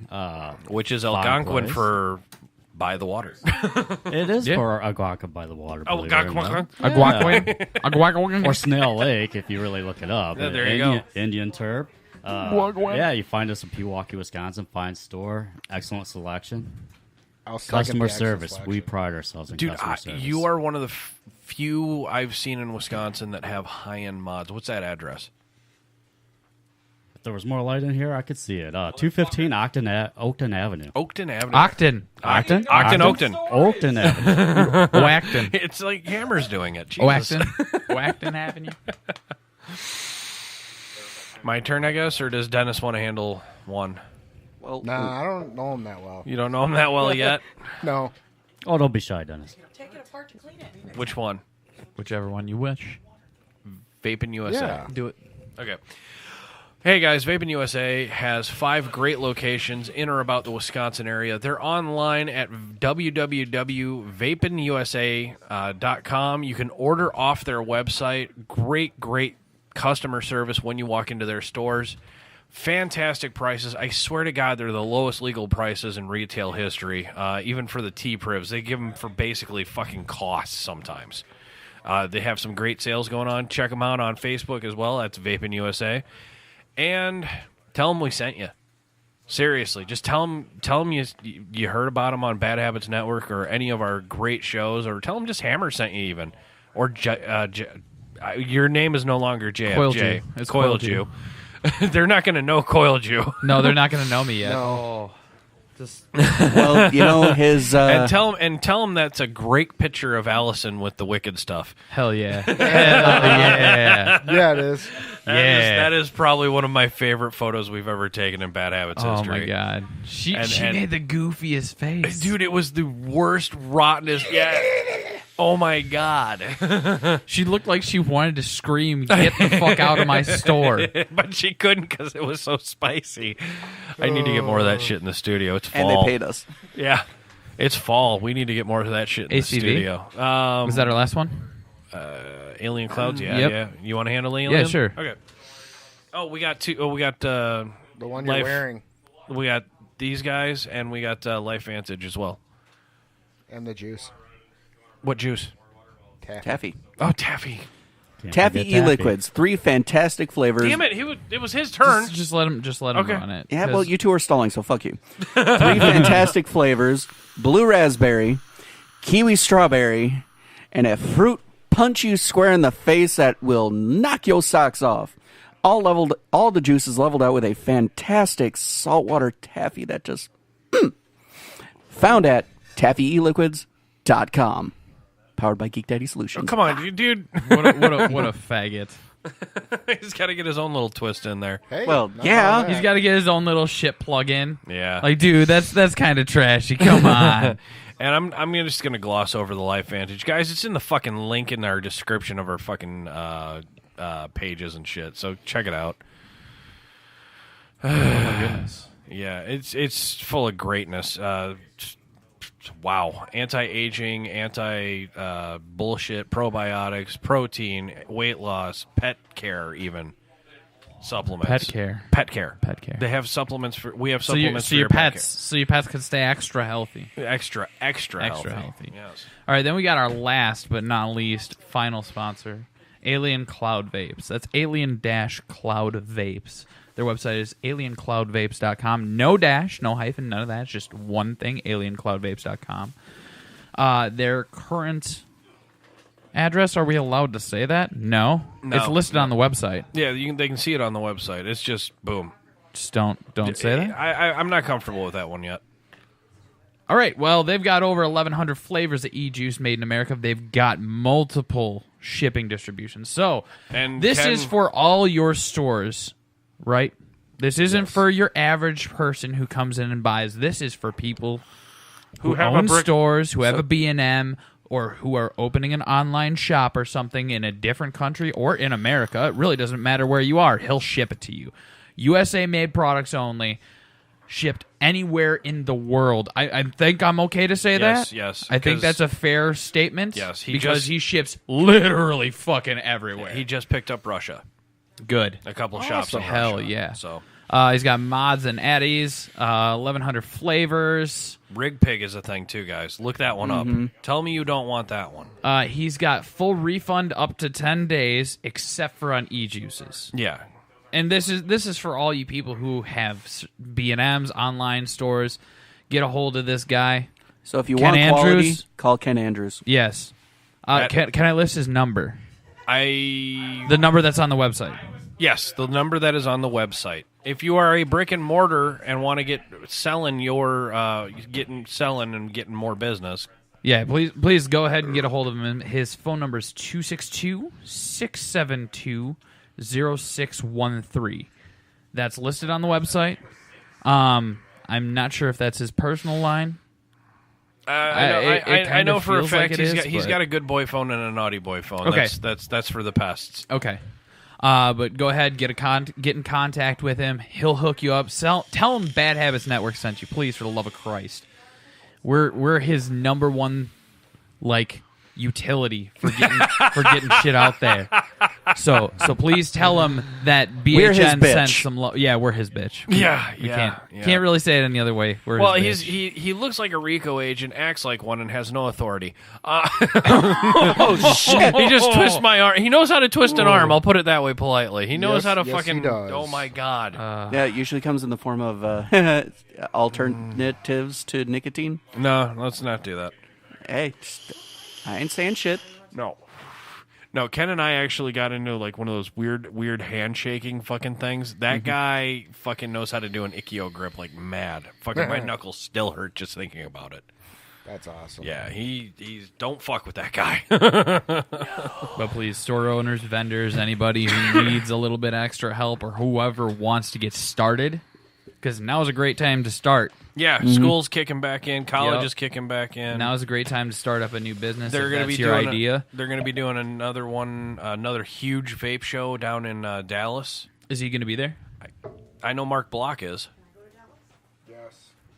Which is fine Algonquin place. for by the water. It is Yeah. for Algonquin by the water. Oh, believe it or not. Aguaquin. Or Snail Lake, if you really look it up. Yeah, there you go. Indian Turp. Yeah, you find us in Pewaukee, Wisconsin. Fine store. Excellent selection. I'll second Customer the excellent service. selection. We pride ourselves in Dude, customer service. you are one of the few I've seen in Wisconsin that have high-end mods. What's that address? If there was more light in here, I could see it. 215 Oakton Avenue. Oakton Avenue. Octon. Oakton. Oakton Avenue. Oacton. It's like Hammer's doing it. Jesus. Oacton. Oacton Avenue. My turn, I guess, or does Dennis want to handle one? Well, Nah, I don't know him that well. You don't know him that well yet? No. Oh, don't be shy, Dennis. Take it apart to clean it. Which one? Whichever one you wish. Vaping USA. Yeah. Do it. Okay. Hey guys, Vaping USA has 5 great locations in or about the Wisconsin area. They're online at www.vapinusa.com. You can order off their website. Great customer service when you walk into their stores. Fantastic prices. I swear to God, they're the lowest legal prices in retail history, even for the T-Privs. They give them for basically fucking costs sometimes. They have some great sales going on. Check them out on Facebook as well. That's Vaping USA. And tell them we sent you. Seriously, just tell them you heard about them on Bad Habits Network or any of our great shows, or tell them just Hammer sent you even. Or your name is no longer JFJ. Coil Jew. It's Coil Coil Jew. They're not going to know Coil Jew. No, they're not going to know me yet. No. Just well, you know, his... and tell them that's a great picture of Allison with the wicked stuff. hell yeah. Hell yeah. Yeah, it is. That is probably one of my favorite photos we've ever taken in Bad Habits Oh history. my god. She And- made the goofiest face. Dude, it was the worst, rottenest. Yeah. Oh my god. She looked like she wanted to scream, "Get the fuck out of my store!" But she couldn't because it was so spicy. I need to get more of that shit in the studio. It's fall. and they paid us. Yeah. It's fall. We need to get more of that shit in ACV? the studio. Was that our last one? Alien Clouds? Yeah, Yep. yeah. You want to handle Alien? Yeah, sure. Okay. Oh, we got two. Oh, we got The one you're Life- wearing we got these guys, and we got Life Vantage as well. and the juice. What juice? Taffy. Oh, taffy. Can't Taffy forget e-liquids. 3 fantastic flavors. Damn it! It was his turn. Just let him Okay. run it. Yeah, well, 'cause you two are stalling, so fuck you. 3 fantastic flavors: blue raspberry, kiwi strawberry, and a fruit punch you square in the face that will knock your socks off. All the juices leveled out with a fantastic saltwater taffy that just found at taffyeliquids.com. Powered by Geek Daddy Solutions. Come on, dude. what a faggot. He's got to get his own little twist in there. Hey, Well, not yeah. wrong with He's that. got to get his own little shit plug in. Yeah. Like, dude, that's kind of trashy. Come on. And I'm just gonna gloss over the Life Vantage, guys. It's in the fucking link in our description of our fucking pages and shit. So check it out. Oh my goodness. Yeah, it's full of greatness. Wow. Anti-aging, bullshit, probiotics, protein, weight loss, pet care even. Supplements. Pet care. They have supplements we have supplements for your pets. So your pets can stay extra healthy. Extra healthy. Yes. All right, then we got our last but not least final sponsor, Alien Cloud Vapes. That's Alien-Cloud Vapes. Their website is aliencloudvapes.com. No dash, no hyphen, none of that. It's just one thing, aliencloudvapes.com. Their current address, are we allowed to say that? No. It's listed on the website. Yeah, they can see it on the website. It's just boom. Just don't say that? I'm not comfortable with that one yet. All right, well, they've got over 1,100 flavors of e-juice made in America. They've got multiple shipping distributions. So, this is for all your stores, right? This isn't for your average person who comes in and buys. This is for people who own stores, who have a B&M, or who are opening an online shop or something in a different country or in America. It really doesn't matter where you are. He'll ship it to you. USA-made products only, shipped anywhere in the world. I think I'm okay to say that? Yes. I think that's a fair statement. Yes. Because he ships literally fucking everywhere. He just picked up Russia. Good. A couple shops in Hell Russia. yeah. So he's got mods and eddies, 1,100 flavors. Rig Pig is a thing too, guys. Look that one up. Tell me you don't want that one. He's got full refund up to 10 days, except for on e-juices. Yeah. And this is for all you people who have B&Ms, online stores. Get a hold of this guy. So if you Ken want quality, Andrews. call Ken Andrews. Yes. Can I list his number? The number that's on the website. Yes, the number that is on the website. If you are a brick and mortar and want to get selling and getting more business. Yeah, please go ahead and get a hold of him. His phone number is 262-672-0613. That's listed on the website. I'm not sure if that's his personal line. I know for a fact like he's got a good boy phone and a naughty boy phone. Okay. That's for the pests. Okay. But go ahead, get in contact with him. He'll hook you up. Tell him Bad Habits Network sent you, please, for the love of Christ. We're his number one utility for getting shit out there. So please tell him that BHN sent some love. Yeah, we're his bitch. We can't really say it any other way. He looks like a RICO agent, acts like one, and has no authority. Oh shit! He just twists my arm. He knows how to twist an arm. I'll put it that way politely. He knows how to fucking. Oh my god! Yeah, it usually comes in the form of alternatives to nicotine. No, let's not do that. Hey, I ain't saying shit. No, Ken and I actually got into one of those weird handshaking fucking things. That guy fucking knows how to do an Ikkyo grip like mad. Fucking my knuckles still hurt just thinking about it. That's awesome. Yeah, he's don't fuck with that guy. But please, store owners, vendors, anybody who needs a little bit extra help or whoever wants to get started, because now is a great time to start. Yeah, school's kicking back in, college is kicking back in. Now is a great time to start up a new business. They're going to be your doing idea. They're going to be doing another huge vape show down in Dallas. Is he going to be there? I know Mark Block is.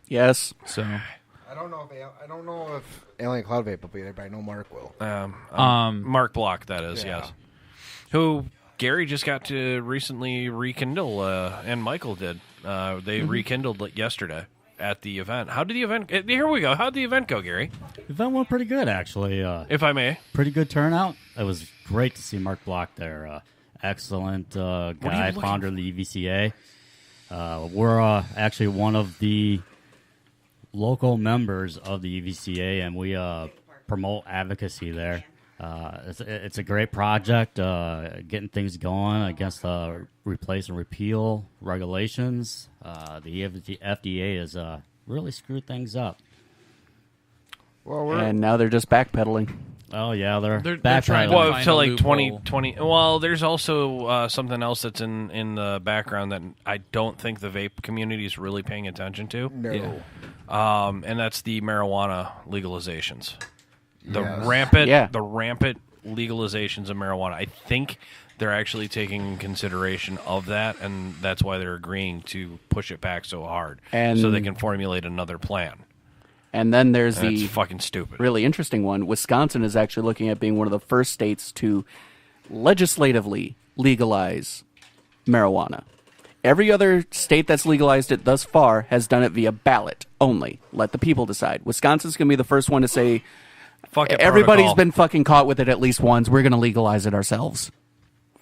Yes. So I don't know if Alien Cloud Vape will be there, but I know Mark will. Mark Block, that is, yes. Who Gary just got to recently rekindle, and Michael did. They rekindled it yesterday at the event. How did the event... Here we go. How did the event go, Gary? The event went pretty good, actually. If I may. Pretty good turnout. It was great to see Mark Block there. Excellent guy, founder of the EVCA. We're actually one of the local members of the EVCA, and we promote advocacy there. It's a great project, getting things going against replace and repeal regulations. The FDA has really screwed things up. And now they're just backpedaling. Oh, yeah, they're trying backpedaling. To like 2020. Well, there's also something else that's in the background that I don't think the vape community is really paying attention to. No. Yeah. And that's the marijuana legalizations. The rampant legalizations of marijuana. I think they're actually taking consideration of that, and that's why they're agreeing to push it back so hard, so they can formulate another plan. And then there's It's fucking stupid. Really interesting one. Wisconsin is actually looking at being one of the first states to legislatively legalize marijuana. Every other state that's legalized it thus far has done it via ballot only. Let the people decide. Wisconsin's going to be the first one to say, Fuck it, everybody's protocol. been fucking caught with it at least once. We're going to legalize it ourselves.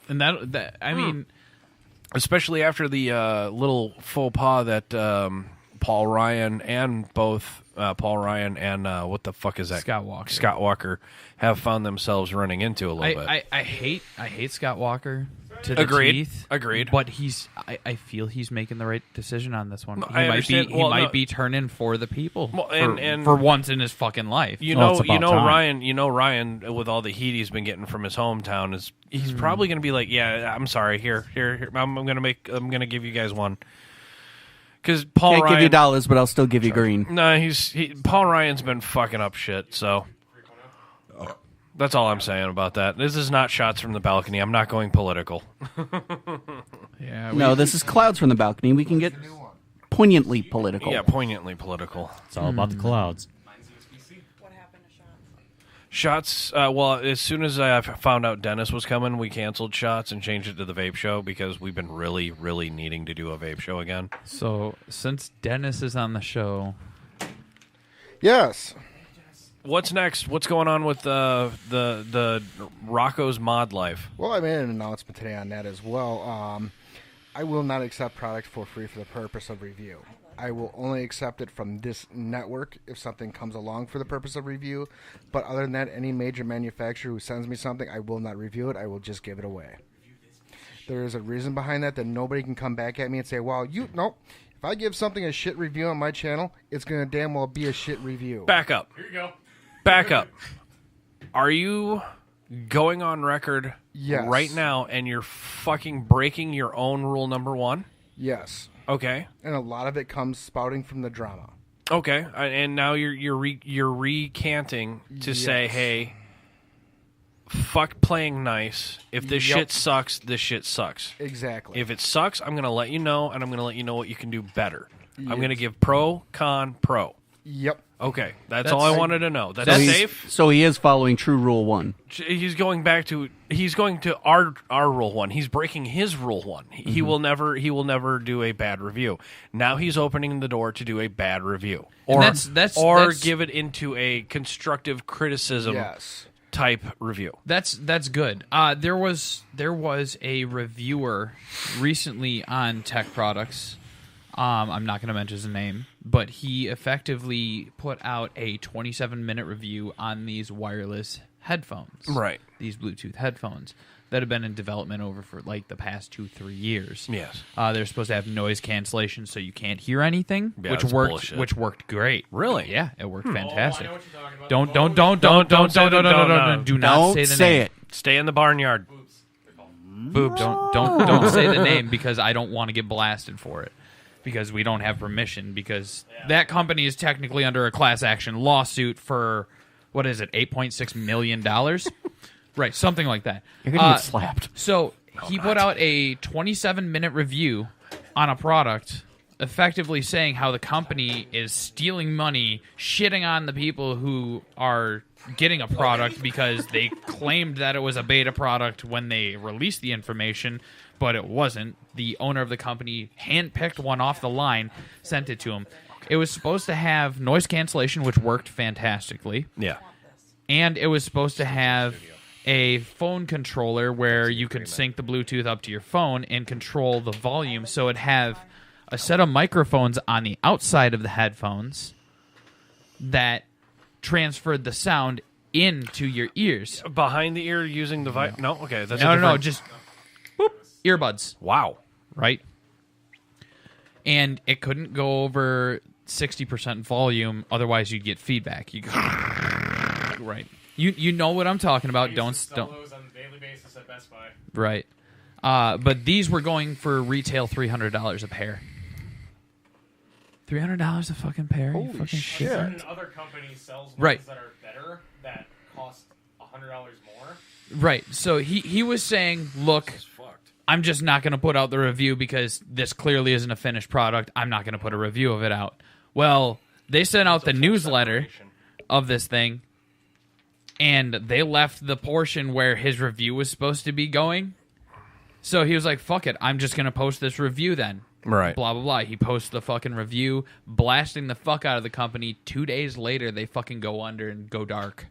And that I mean, especially after the little faux pas that Paul Ryan and what the fuck is that? Scott Walker have found themselves running into a little bit. I hate Scott Walker to the teeth. Agreed. But I feel he's making the right decision on this one. I understand. He might be turning for the people and for once in his fucking life. Ryan, with all the heat he's been getting from his hometown, he's probably going to be like, yeah, I'm sorry, here, I'm going to give you guys one. Because Paul Can't give you dollars, but I'll still give you green. No, Paul Ryan's been fucking up shit, so that's all I'm saying about that. This is not shots from the balcony. I'm not going political. This is clouds from the balcony. We can get poignantly political. Yeah, poignantly political. It's all about the clouds. Shots, as soon as I found out Dennis was coming, we canceled Shots and changed it to the Vape Show because we've been really, really needing to do a Vape Show again. So, since Dennis is on the show... Yes. What's next? What's going on with the Rocco's Mod Life? Well, I made an announcement today on that as well. I will not accept product for free for the purpose of review. I will only accept it from this network if something comes along for the purpose of review. But other than that, any major manufacturer who sends me something, I will not review it. I will just give it away. There is a reason behind that nobody can come back at me and say, well, if I give something a shit review on my channel, it's going to damn well be a shit review. Back up. Here you go. Back up. Are you going on record right now and you're fucking breaking your own rule number 1? Yes. Okay. And a lot of it comes spouting from the drama. Okay. And now you're recanting to say, hey, fuck playing nice. If this shit sucks, this shit sucks. Exactly. If it sucks, I'm going to let you know, and I'm going to let you know what you can do better. Yes. I'm going to give pro, con, pro. Yep. Okay, that's all I wanted to know. That's safe. So he is following true rule 1. He's going to our rule 1. He's breaking his rule 1. He will never do a bad review. Now he's opening the door to do a bad review, or give it into a constructive criticism type review. That's good. There was a reviewer recently on Tech Products. I'm not going to mention his name, but he effectively put out a 27-minute review on these wireless headphones. Right. These Bluetooth headphones that have been in development over for like the past 2-3 years. Yes. They're supposed to have noise cancellation so you can't hear anything, yeah, which worked great. Really? Yeah, it worked fantastic. I know what you're talking Don't do not say the name. it. Stay in the barnyard. Boop. Don't say the name because I don't want to get blasted for it. Because we don't have permission, because that company is technically under a class action lawsuit for, what is it, $8.6 million? Right, something like that. You're going to get slapped. So he put out a 27-minute review on a product, effectively saying how the company is stealing money, shitting on the people who are getting a product because they claimed that it was a beta product when they released the information, but it wasn't. The owner of the company handpicked one off the line, sent it to him. It was supposed to have noise cancellation, which worked fantastically. Yeah. And it was supposed to have a phone controller where you could sync the Bluetooth up to your phone and control the volume. So it'd have a set of microphones on the outside of the headphones that transferred the sound into your ears. Behind the ear using the No, okay. That's no, just boop, earbuds. Wow. Right? And it couldn't go over 60% volume, otherwise you'd get feedback. You go, right. You know what I'm talking about. Don't those on a daily basis at Best Buy. Right. But these were going for retail $300 a pair. $300 a fucking pair? Holy you fucking shit. Certain other companies sells ones Right. that are better that cost $100 $100 more. Right. So he was saying, look, I'm just not going to put out the review because this clearly isn't a finished product. I'm not going to put a review of it out. Well, they sent out the newsletter of this thing, and they left the portion where his review was supposed to be going. So he was like, fuck it, I'm just going to post this review then. Right. Blah, blah, blah. He posts the fucking review, blasting the fuck out of the company. 2 days later, they fucking go under and go dark.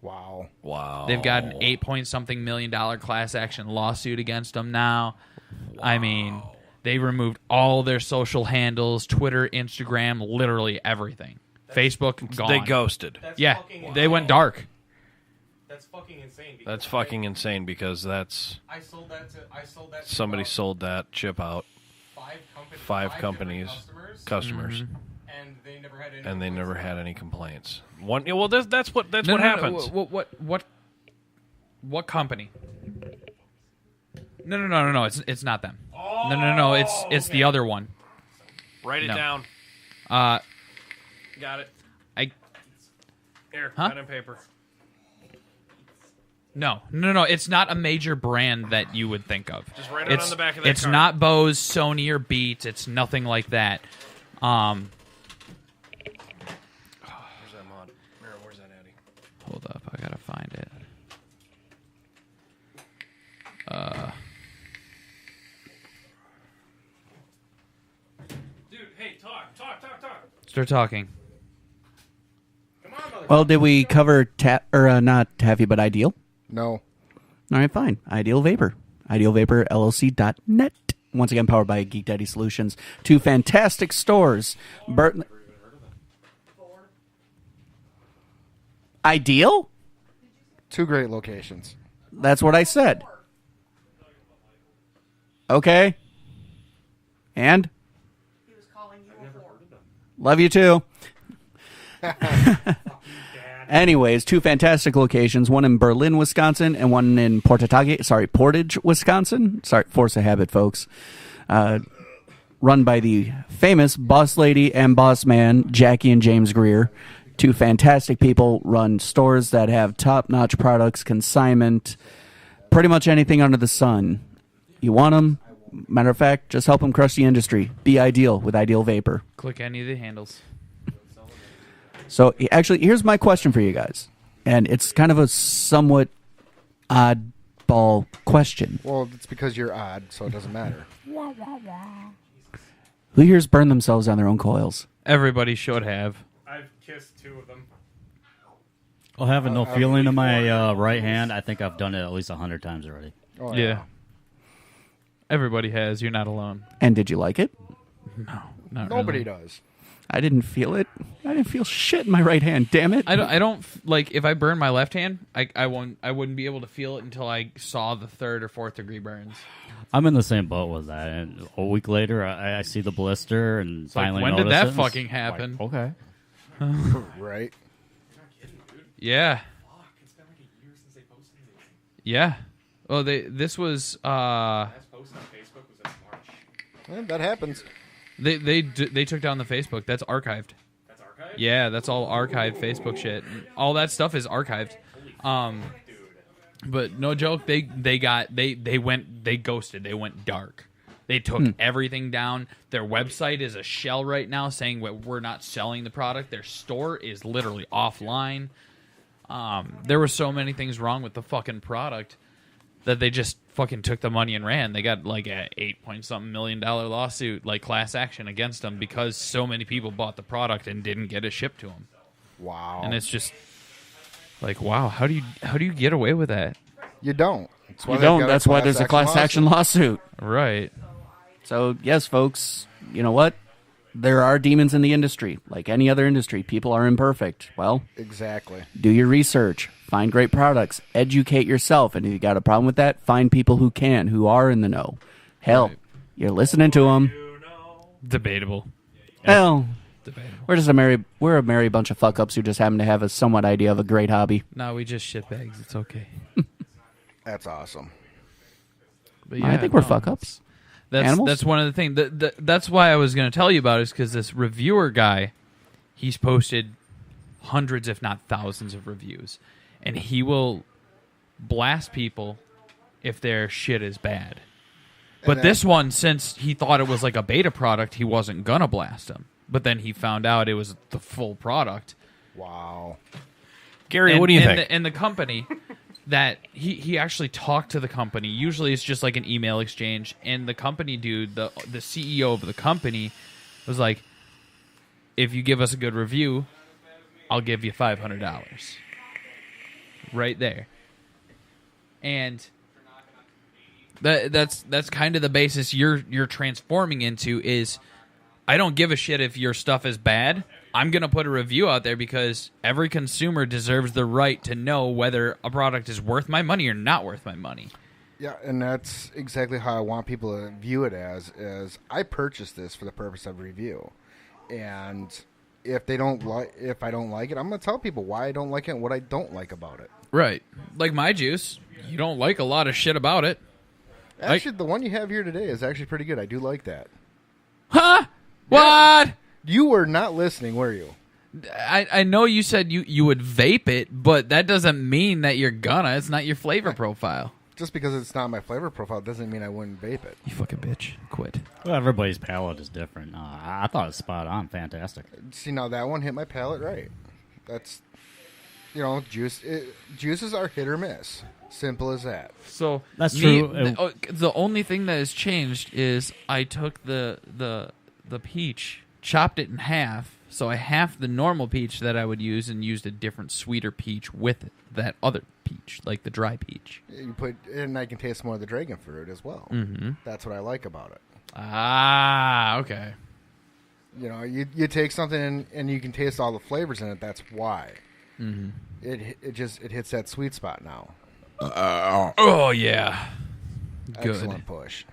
Wow. They've got an $8-point-something million class action lawsuit against them now. Wow. I mean, they removed all their social handles, Twitter, Instagram, literally everything. Facebook, gone. They ghosted. They went dark. That's fucking insane. That's fucking insane because that's... I sold that to somebody sold that chip out. 5 companies, customers. Mm-hmm. And they never had any complaints. Well, that's what happens. What company? No. It's not them. No. It's the other one. Write it down. Got it. Here, pen and paper. No. It's not a major brand that you would think of. Just write it on the back of that It's card. not Bose, Sony, or Beats. It's nothing like that. Where's that mod? Where's that Addy? Hold up, I gotta find it. Dude, hey, talk. Start talking. Well, did we cover not Taffy, but Ideal? No. All right, fine. Ideal Vapor. IdealVaporLLC.net. Once again, powered by Geek Daddy Solutions. 2 fantastic stores. Ideal? 2 great locations. That's what I said. Okay. And? He was calling you a whore. Love you too. Anyways, 2 fantastic locations, one in Berlin, Wisconsin, and one in Portage, Wisconsin. Sorry, force of habit, folks. Run by the famous boss lady and boss man, Jackie and James Greer. 2 fantastic people, run stores that have top-notch products, consignment, pretty much anything under the sun. You want them? Matter of fact, just help them crush the industry. Be Ideal with Ideal Vapor. Click any of the handles. So, actually, here's my question for you guys. And it's kind of a somewhat oddball question. Well, it's because you're odd, so it doesn't matter. Who here's burned themselves on their own coils? Everybody should have. I've kissed 2 of them. Well, having no feeling in my right hand, I think I've done it at least 100 times already. Oh, Yeah. Everybody has. You're not alone. And did you like it? No, not Nobody really. does. I didn't feel it. I didn't feel shit in my right hand. Damn it! I don't like if I burn my left hand. I wouldn't be able to feel it until I saw the 3rd or 4th degree burns. I'm in the same boat with that. And a week later, I see the blister and It's finally like, when did notice that it, and fucking it's happen? like, okay. Right? Yeah. Fuck, it's been like a year since they posted anything. Yeah. Oh, this was Last post on Facebook was in March. That happens. they took down the Facebook. That's archived. That's archived? Yeah, that's all archived Facebook shit. All that stuff is archived. But no joke, they ghosted. They went dark. They took everything down. Their website is a shell right now saying we're not selling the product. Their store is literally offline. There were so many things wrong with the fucking product that they just fucking took the money and ran. They got like a $8-point-something million lawsuit, like class action against them because so many people bought the product and didn't get it shipped to them. Wow. And it's just like, wow, how do you get away with that? You don't. That's You don't. That's why there's a class action lawsuit. Right. So, yes, folks, you know what? There are demons in the industry. Like any other industry, people are imperfect. Well, Exactly. do your research. Find great products. Educate yourself. And if you got a problem with that, find people who can, who are in the know. Hell, Right. you're listening to them. Debatable. Hell, Debatable. we're a merry bunch of fuck-ups who just happen to have a somewhat idea of a great hobby. No, we just shitbags. It's okay. That's awesome. But I think we're fuck-ups. Animals? That's one of the things. That's why I was going to tell you about it, is because this reviewer guy, he's posted hundreds, if not thousands, of reviews. and he will blast people if their shit is bad. But this one, since he thought it was like a beta product, he wasn't gonna blast them. But then he found out it was the full product. Wow. Gary, what do you think? And the company that he actually talked to the company. Usually it's just like an email exchange. And the company dude, the CEO of the company, was like, if you give us a good review, I'll give you $500. Right there. And that's kind of the basis you're transforming into is I don't give a shit if your stuff is bad. I'm going to put a review out there because every consumer deserves the right to know whether a product is worth my money or not worth my money. Yeah, and that's exactly how I want people to view it as I purchased this for the purpose of review. And if I don't like it, I'm going to tell people why I don't like it and what I don't like about it. Right. Like my juice, you don't like a lot of shit about it. Actually, the one you have here today is actually pretty good. I do like that. Huh? What? Yeah. You were not listening, were you? I know you said you would vape it, but that doesn't mean that you're gonna. It's not your flavor profile. Just because it's not my flavor profile doesn't mean I wouldn't vape it. You fucking bitch. Quit. Well, everybody's palate is different. I thought it was spot on. Fantastic. See, now that one hit my palate right. That's, juices are hit or miss. Simple as that. So that's true. The only thing that has changed is I took the peach, chopped it in half, so I halved the normal peach that I would use and used a different sweeter peach with that other peach, like the dry peach. And I can taste more of the dragon fruit as well. Mm-hmm. That's what I like about it. Ah, okay. You take something and you can taste all the flavors in it. That's why. Mm-hmm. It hits that sweet spot now. Oh yeah, good. Excellent push.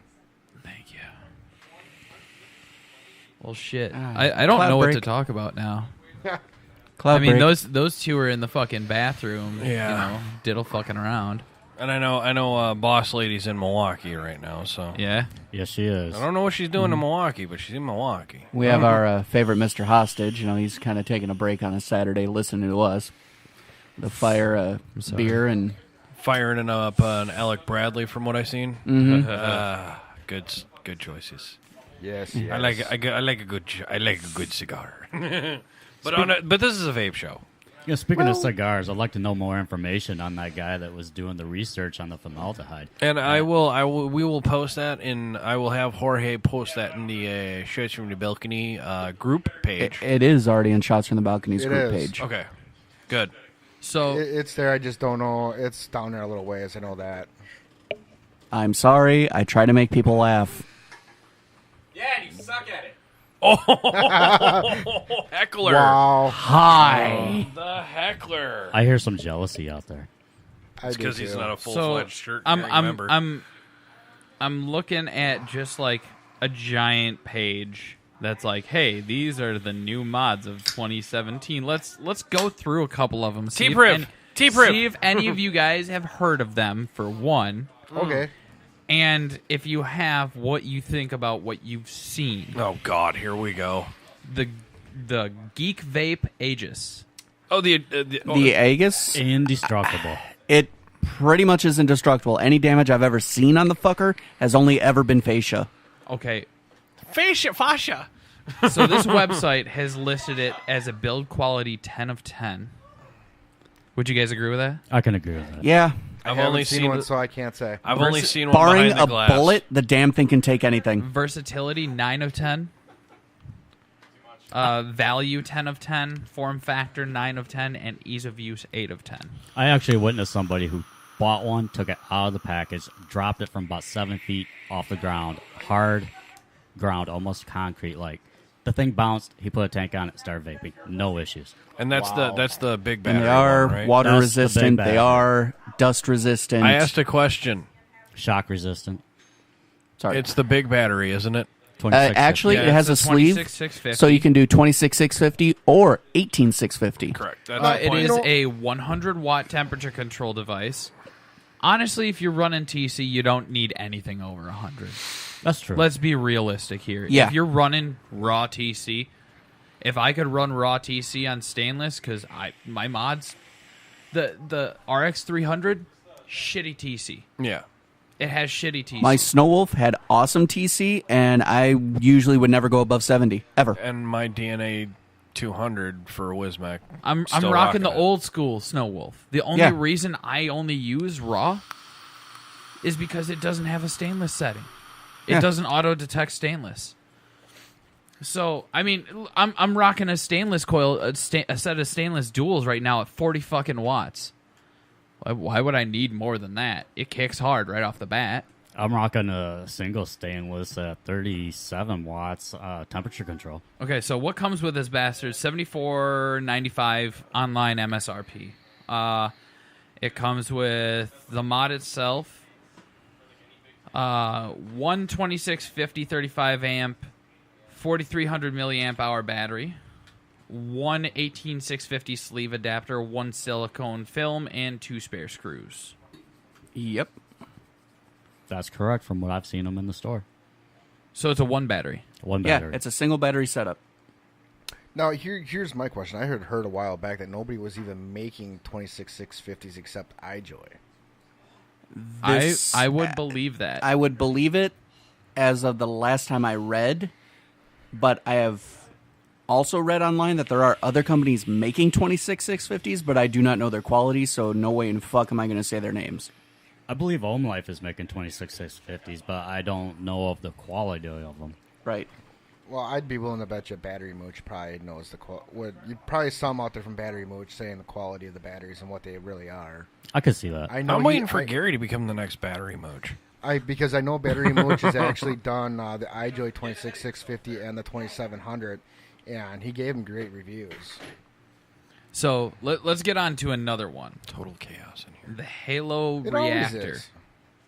Thank you. Well, shit. I don't know what to talk about now. Those two are in the fucking bathroom. Yeah. Diddle fucking around. And I know Boss Lady's in Milwaukee right now, so. Yeah? Yes, she is. I don't know what she's doing in Milwaukee, but she's in Milwaukee. We have our favorite Mr. Hostage. He's kind of taking a break on a Saturday listening to us. The fire beer and... Firing up an Alec Bradley from what I've seen. Mm-hmm. Good choices. Yes. I like a good cigar. But this is a vape show. Speaking of cigars, I'd like to know more information on that guy that was doing the research on the formaldehyde. And we will post that I will have Jorge post that in the Shots from the Balcony group page. It is already in Shots from the Balcony's group page. Okay, good. So it's there. I just don't know. It's down there a little ways. I know that. I'm sorry. I try to make people laugh. Yeah, and you suck at it. Oh, heckler! Wow. Hi. The heckler. I hear some jealousy out there. It's because he's not a full-fledged shirt-carrying member. I'm looking at just like a giant page that's like, hey, these are the new mods of 2017. Let's go through a couple of them. T-Priv. See if any of you guys have heard of them, for one. Okay. And if you have, what you think about what you've seen. Oh, God, here we go. The Geek Vape Aegis. Oh, the Aegis? Indestructible. It pretty much is indestructible. Any damage I've ever seen on the fucker has only ever been fascia. Okay. Fascia. So this website has listed it as a build quality 10 of 10. Would you guys agree with that? I can agree with that. Yeah. I've only seen one, so I can't say. I've only seen one barring behind the a glass. bullet, the damn thing can take anything. Versatility 9 of 10. Value 10 of 10. Form factor 9 of 10. And ease of use 8 of 10. I actually witnessed somebody who bought one, took it out of the package, dropped it from about 7 feet off the ground, hard ground, almost concrete. Like the thing bounced. He put a tank on it, started vaping, no issues. And that's the big battery. And they are one, right? water That's resistant. the big They are dust resistant. I asked a question. Shock resistant. Sorry. It's the big battery, isn't it? Actually, Yeah, it has a it's sleeve, 26,650. so you can do 26,650 or 18,650. Correct. That's the It point. is a 100 watt temperature control device. Honestly, if you're running TC, you don't need anything over 100. That's true. Let's be realistic here. Yeah. If you're running raw TC, if I could run raw TC on stainless, because my mods The RX 300, shitty TC. Yeah. It has shitty TC. My Snow Wolf had awesome TC, and I usually would never go above 70 ever. And my DNA 200 for Wismac. I'm Still rocking the it. old school Snow Wolf. The only reason I only use raw is because it doesn't have a stainless setting. It doesn't auto detect stainless. So I mean, I'm rocking a stainless coil, a set of stainless duals right now at 40 fucking watts. Why would I need more than that? It kicks hard right off the bat. I'm rocking a single stainless at 37 watts temperature control. Okay, so what comes with this bastard? $74.95 online MSRP. It comes with the mod itself, 12650 35 amp, 4300 milliamp hour battery, one 18650 sleeve adapter, one silicone film, and 2 spare screws. Yep. That's correct from what I've seen them in the store. So it's a one battery. One battery. Yeah, it's a single battery setup. Now, here's my question. I heard a while back that nobody was even making 26650s except iJoy. I would believe that. I would believe it as of the last time I read, but I have also read online that there are other companies making 26650s, but I do not know their quality, so no way in fuck am I going to say their names. I believe Ohm Life is making 26650s, but I don't know of the quality of them. Right. Well, I'd be willing to bet you Battery Mooch probably knows the you probably saw them out there from Battery Mooch saying the quality of the batteries and what they really are. I could see that. I know I'm waiting for Gary to become the next Battery Mooch. Because I know Battery Mooch has actually done the iJoy 26650 and the 2700, and he gave them great reviews. So let's get on to another one. Total chaos in here. The Halo It always reactor. is.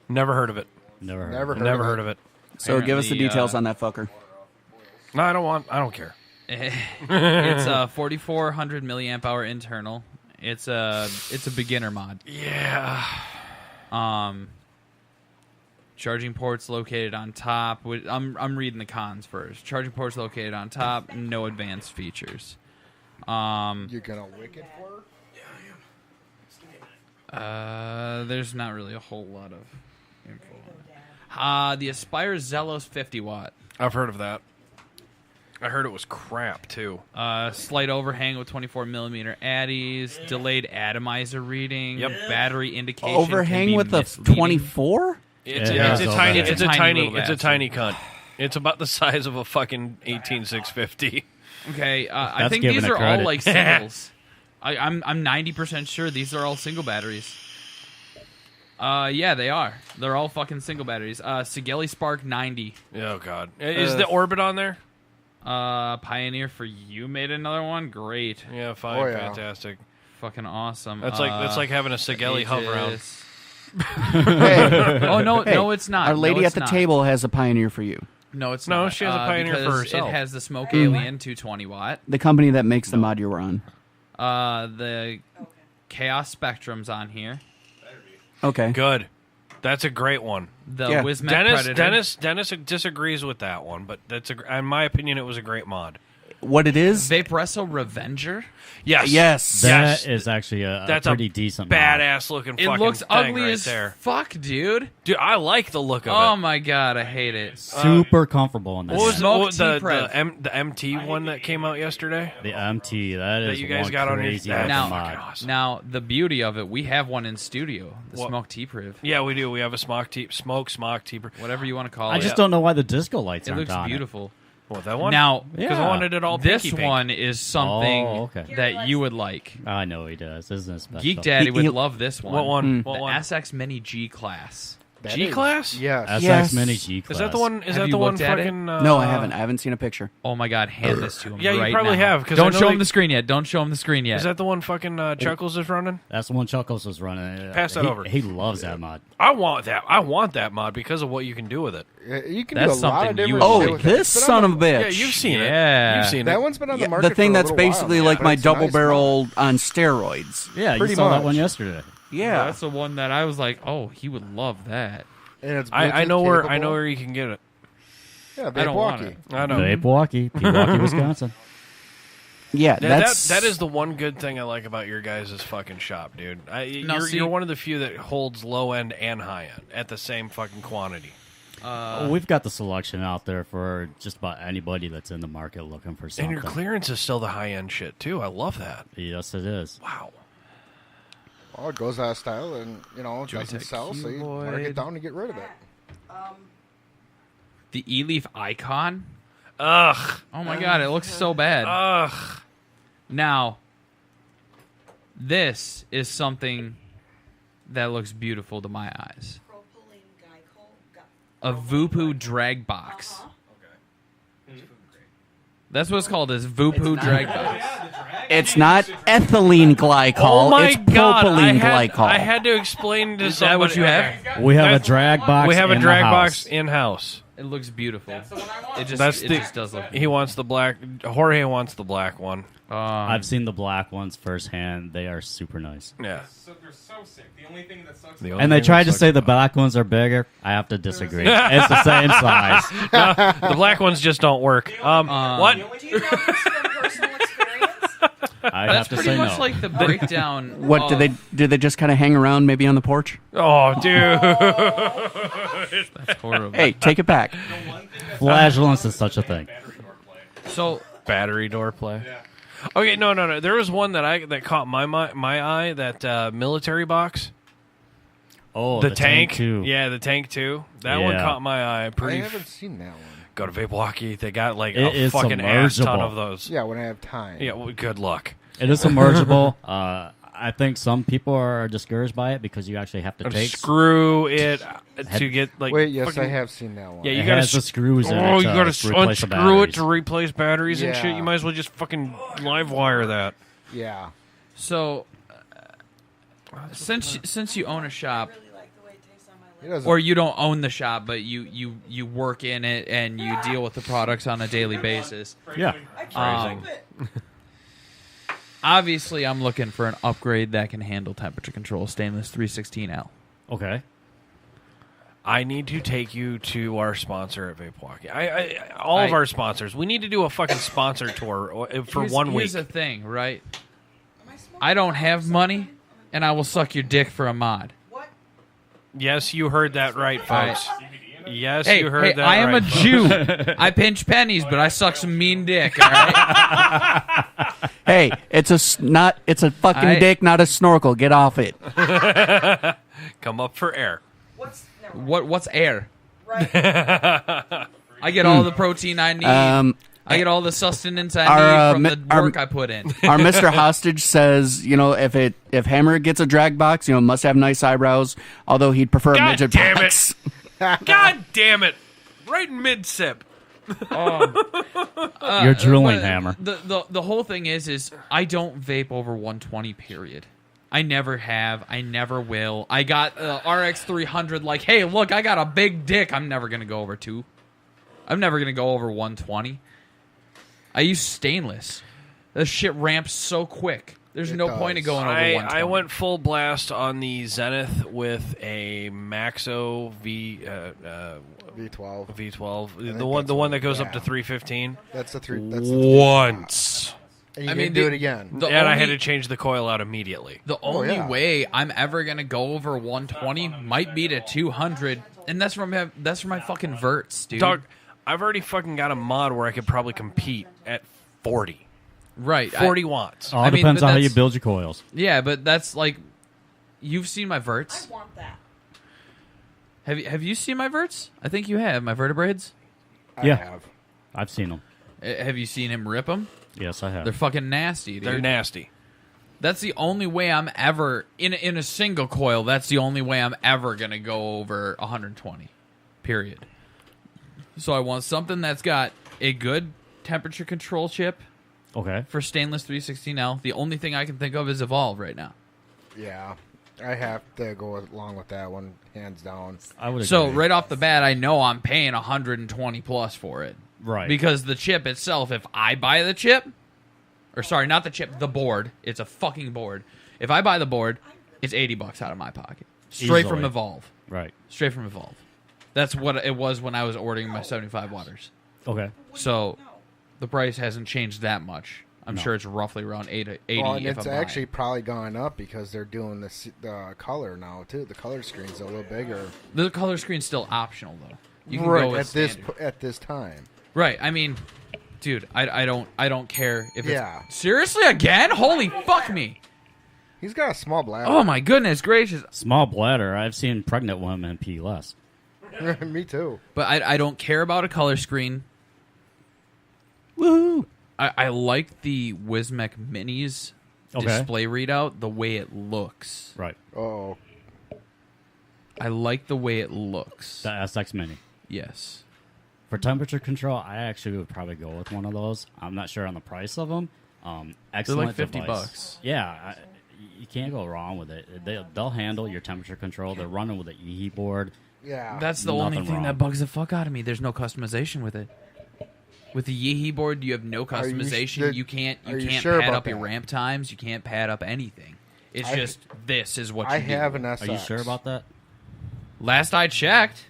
Never heard of it. Never heard. Never Heard of it. So give us the Apparently, details on that fucker. No, I don't care. It's a 4400 milliamp hour internal. It's a beginner mod. Yeah. Charging ports located on top. I'm reading the cons first. Charging ports located on top. No advanced features. You're gonna wick it for her? There's not really a whole lot of info on it. The Aspire Zelos 50 watt. I've heard of that. I heard it was crap, too. Slight overhang with 24 millimeter addies. Delayed atomizer reading. Yep. Battery indication. Overhang with a 24? It's a tiny cunt. It's about the size of a fucking 18650. Okay, I That's think giving these it are all credit. like singles. I'm 90% sure these are all single batteries. Yeah, they are. They're all fucking single batteries. Sigeli Spark 90. Oh, God. Is the Orbit on there? Pioneer for You made another one. Great. Yeah, fine. Oh, yeah. Fantastic. Fucking awesome. That's like having a Sigeli hover around. Oh no, it's not. Our lady No, at it's the not. table has a Pioneer for you. No, it's No, not. she has a Pioneer for because herself. It has the Smoke Alien 220 watt. The company that makes the mod you were on. The Chaos Spectrum's on here. Okay. Good. That's a great one. The Yeah. Wismet Predator. Dennis disagrees with that one, but in my opinion, it was a great mod. What it is? Vape Wrestle Revenger. Yes. Yes. That is actually a That's pretty decent mod. badass looking It fucking looks thing ugly right as there. fuck, dude. Dude, I like the look of Oh it. my god, I hate it. Super comfortable in this. What was Smoke the MT one that came out yesterday? The MT, that is you guys one got on your- crazy that's looking fucking mod. awesome. Now, the beauty of it, we have one in studio. The What? Smoke T-Priv. Yeah, we do. We have a smoke T-Priv. Whatever you want to call I it. just don't know why the disco lights It aren't looks on beautiful. What, that one? Now, because I Yeah. wanted it all this pinky pink. one is something Oh, okay. that you would like. I know he does. Isn't it special? Geek Daddy would He- love this one. What one? The What one? SX Mini G Class. That G is- class? Yes. SX Yes. Mini G class. Is that the one? Is Have that you the one? looked at it? Fucking. No, I haven't. I haven't seen a picture. Oh my god, hand this to him. Yeah, you right probably now. have, 'cause I Don't know show they- him the screen yet. Don't show him the screen yet. Is that the one fucking Chuckles is running? That's the one Chuckles was running. Pass that over. He loves that mod. I want that. I want that mod because of what you can do with it. You can That's do a lot of something you different would shit Oh, with this it. It's been son on of a bitch. Yeah, you've seen Yeah. it. You've seen That it. one's been on the Yeah, market the thing for a that's little while basically now, like but my it's a nice double mod. barrel on steroids. Yeah, Pretty you saw that much. one yesterday. Yeah. That's the one that I was like, oh, he would love that. And it's I Bluetooth know where capable. you can get it. Yeah, I don't want Vape-Walkie. it. I know. Vape Walkie, Pewaukee, Wisconsin. Yeah, that is the one good thing I like about your guys' fucking shop, dude. You're one of the few that holds low end and high end at the same fucking quantity. We've got the selection out there for just about anybody that's in the market looking for something. And your clearance is still the high end shit too. I love that. Yes, it is. Wow. Well, it goes out of style, and it doesn't sell, so you mark it down to get rid of it. The E-Leaf icon. Ugh. Oh my god, it looks so bad. Ugh. Now, this is something that looks beautiful to my eyes. A Voopoo drag box. That's what it's called, is Voopoo drag box. It's not ethylene glycol. Oh my it's god! propylene glycol. I had to explain to Is that what you have? We have a drag box. We have a in drag the box house. in house. It looks beautiful. It just does look. He wants the black. Jorge wants the black one. I've seen the black ones firsthand. They are super nice. Yeah. So they're so sick. The only thing that sucks. And they tried to say the black ones are bigger. I have to disagree. It's the same size. No, the black ones just don't work. What? Do you know this from personal experience? I That's have to pretty say much no. like the breakdown. What do they just kind of hang around maybe on the porch? Oh, dude. That's horrible. Hey, take it back. Flagellance is such a thing. So Battery door play. Okay, no. There was one that caught my eye. That military box. Oh, The tank. too. Yeah, the tank too. That one Yeah. caught my eye. I Pretty. haven't seen that one. Go to Vape Walkie. They got like It a is fucking ass ton submergible. of those. Yeah, when I have time. Yeah. Well, good luck. It is submergible. I think some people are discouraged by it because you actually have to take. Screw it to get like. Wait, yes, fucking- I have seen that one. Yeah, you It gotta has the screws in it. Oh, you to gotta replace the unscrew it batteries. to replace batteries and shit. Yeah. You might as well just fucking live wire that. Yeah. So, since you own a shop, It doesn't- or you don't own the shop, but you work in it and you deal with the products on a daily basis. Yeah. Obviously, I'm looking for an upgrade that can handle temperature control. Stainless 316L. Okay. I need to take you to our sponsor at Vape Walkie. All of our sponsors. We need to do a fucking sponsor tour for 1 week. Here's the thing, right? I don't have money, and I will suck your dick for a mod. Yes, you heard that right, folks. Yes, Hey, you heard that I am right. a Jew. I pinch pennies, but I suck some mean dick. All right? Hey, it's a fucking dick, not a snorkel. Get off it. Come up for air. What's air? I get all the protein I need. I get all the sustenance I need from the work I put in. Our Mr. Hostage says, if Hammer gets a drag box, must have nice eyebrows. Although he'd prefer a God midget damn box. God damn it! Right in mid sip. You're drooling, but Hammer. The whole thing is I don't vape over 120. Period. I never have. I never will. I got RX 300. Like, hey, look, I got a big dick. I'm never gonna go over 2. I'm never gonna go over 120. I use stainless. This shit ramps so quick. There's no point in going over 120. I went full blast on the Zenith with a Maxo V12. V12. The one that goes up to 315. That's the three. Once. And you didn't do it again. And I had to change the coil out immediately. The only way I'm ever gonna go over 120 might be to 200, and that's from my fucking verts, dude. Dog, I've already fucking got a mod where I could probably compete at 40. Right, 40 watts. All depends on how you build your coils. Yeah, but that's like, you've seen my verts. I want that. Have you seen my verts? I think you have my vertebrades. I have. I've seen them. Have you seen him rip them? Yes, I have. They're fucking nasty, dude. They're nasty. That's the only way I'm ever in a single coil. That's the only way I'm ever gonna go over 120. Period. So I want something that's got a good temperature control chip. Okay. For stainless 316L, the only thing I can think of is Evolve right now. Yeah, I have to go along with that one, hands down. I would. So agree. right off the bat, I know I'm paying 120 plus for it. Right. Because the chip itself, if I buy the chip, or sorry, not the chip, the board. It's a fucking board. If I buy the board, it's $80 out of my pocket, straight from Easily. Evolve. Right. Straight from Evolve. That's what it was when I was ordering my 75 waters. Okay. So the price hasn't changed that much I'm sure it's roughly around 80. Well, and if it's I'm actually buying. probably gone up because they're doing the color now too. The color screen's a little bigger. The color screen's still optional though. You can Right go with at standard. this time. Right. I mean, dude, I don't care if Yeah. it's seriously again. Holy fuck me! He's got a small bladder. Oh my goodness gracious! Small bladder. I've seen pregnant women pee less. Me too. But I don't care about a color screen. Woohoo! I like the Wismec Minis Okay. display readout, the way it looks. Right. Oh, I like the way it looks. The SX Mini. Yes. For temperature control, I actually would probably go with one of those. I'm not sure on the price of them. Excellent They're like $50. device. Yeah, you can't go wrong with it. They'll handle your temperature control. They're running with an EHE board. yeah. That's the Nothing only thing wrong. that bugs the fuck out of me. There's no customization with it. With the Yeehee board, you have no Are you customization. sh- You can't are you can't sure pad about up your that? ramp times. You can't pad up anything. It's I- just this is what you I do. have an SX. Are you sure about that? Last I checked,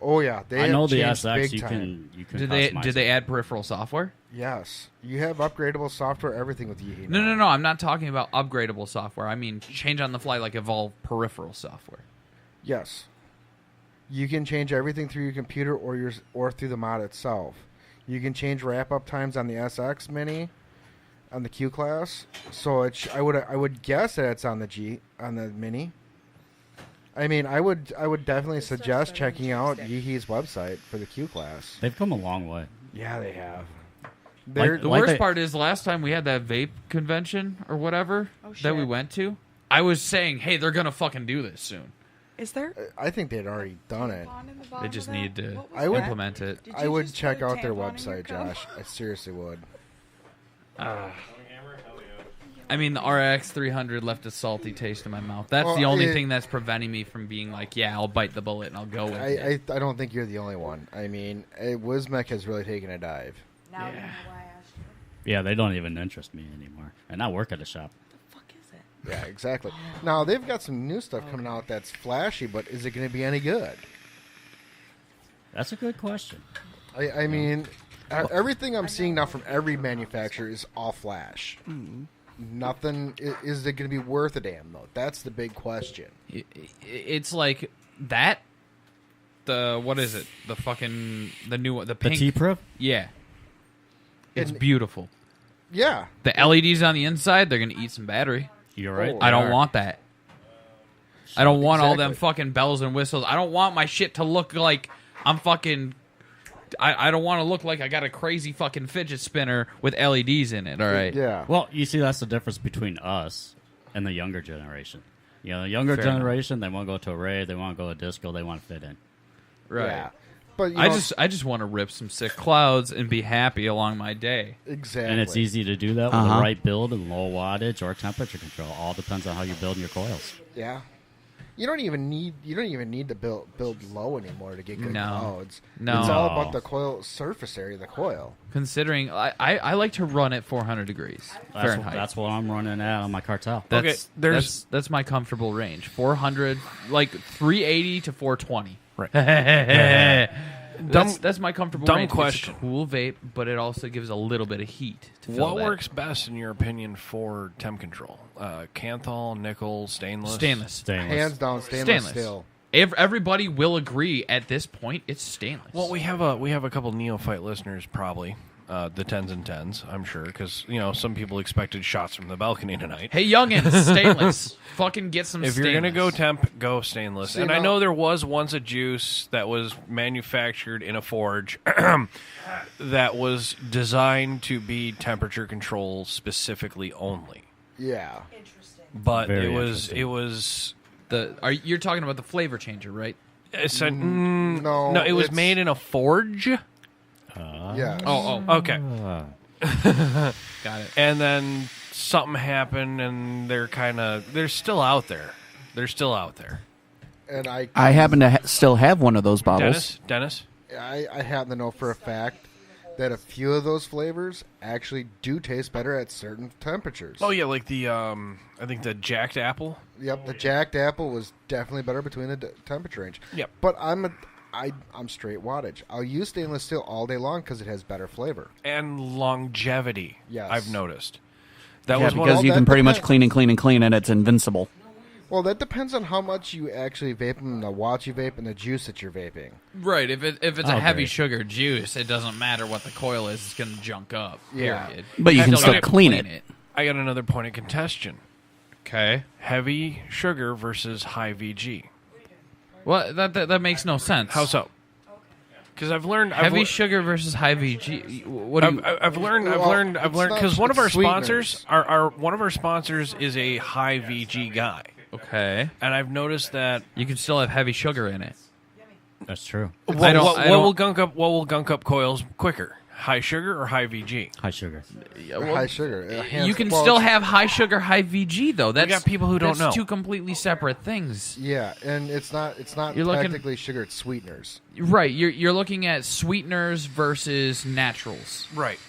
Oh yeah, they I have know the changed SX. big You time. can did customize they it. add peripheral software? Yes, you have upgradable software, everything with Yeehee. now. No. I'm not talking about upgradable software. I mean change on the fly, like Evolve peripheral software. Yes, you can change everything through your computer or through the mod itself. You can change wrap up times on the SX Mini, on the Q class. So I would guess that it's on the Mini. I mean, I would definitely suggest checking out Yeehee's website for the Q class. They've come a long way. Yeah, they have. Like- The like worst they- part is last time we had that vape convention or whatever that we shit. went to, I was saying, hey, they're gonna fucking do this soon. Is there? I think they'd already done it. They just need to I would- implement it. Did I you would just check put a out their tampon in your website, cup? Josh. I seriously would. I mean, the RX 300 left a salty taste in my mouth. That's the Well, only it- thing that's preventing me from being like, yeah, I'll bite the bullet and I'll go with it. I don't think you're the only one. I mean, Wismec has really taken a dive. Now you know why I asked you. Yeah, they don't even interest me anymore. And I work at a shop. The fuck is it? Yeah, exactly. Now they've got some new stuff coming out that's flashy, but is it going to be any good? That's a good question. I mean, everything I'm seeing now from every manufacturer is all flash. Nothing is it going to be worth a damn though? That's the big question. It's like that. The what is it? The fucking the new one, the The pink. T-Prip? Yeah, it's And- beautiful. Yeah, The LEDs on the inside, they're gonna eat some battery. You're right. Oh, I don't they are. want that. I don't want all them Exactly. fucking bells and whistles. I don't want my shit to look like I'm fucking. I don't want to look like I got a crazy fucking fidget spinner with LEDs in it. All right. yeah. Well, you see, that's the difference between us and the younger generation. You know, the younger Fair generation, they want to go to a rave, they want to go to a disco, they want to fit in. Right. Yeah. But you I know, just want to rip some sick clouds and be happy along my day. exactly. And it's easy to do that with the right build and low wattage or temperature control. All depends on how you're building your coils. Yeah. You don't even need to build low anymore to get good No. clouds. No. It's all No. about the coil surface area of the coil. Considering I like to run at 400 degrees Fahrenheit. That's what I'm running at on my cartel. That's, Okay, that's my comfortable range. 400, like 380 to 420. Right. That's my comfortable dumb range. question. It's a cool vape, but it also gives a little bit of heat to fill What that. works best in your opinion for temp control? Kanthal, nickel, stainless? Stainless. Stainless. Hands down, stainless Stainless. steel. Everybody will agree at this point it's stainless. Well, we have a couple neophyte listeners, probably the 10s and 10s, I'm sure, because some people expected shots from the balcony tonight. Hey, youngins, stainless. Fucking get some If stainless. you're gonna go temp, go stainless. See, and I now- know there was once a juice that was manufactured in a forge that was designed to be temperature control specifically only. Yeah. But Very it interesting. was You're talking about the flavor changer, right? No, it was it's- made in a forge. Yeah. Oh, Okay. got it. And then something happened, and they're still out there. They're still out there. And I happen to still have one of those bottles. Dennis. I happen to know for a fact that a few of those flavors actually do taste better at certain temperatures. Oh yeah, like the I think the jacked apple. Yep, the jacked apple was definitely better between the temperature range. Yep. But I'm straight wattage. I'll use stainless steel all day long because it has better flavor and longevity. Yes. I've noticed. That Yeah, was one because of you that can pretty much depends. clean and it's invincible. Well, that depends on how much you actually vape and the watch you vape and the juice that you're vaping. Right. If it's a Okay. heavy sugar juice, it doesn't matter what the coil is. It's going to junk up. Yeah. Period. But you can still okay, clean it. I got another point of contention. Okay. Heavy sugar versus high VG. Well, that makes no sense. How so? Because I've learned Heavy sugar versus high VG. What do you? I've learned it's because not- one of our it's sweeteners. sponsors, one of our sponsors is a high VG guy, Okay. and I've noticed that You can still have heavy sugar in it. That's true. what, don't- what, I what don't- will gunk up coils quicker, high sugar or high VG? High sugar. High sugar. You can still have high sugar, high VG though. That's got people who don't that's know. two completely separate things. Yeah, and it's not You're looking- technically sugar. It's sweeteners. Right. You're looking at sweeteners versus naturals. Right.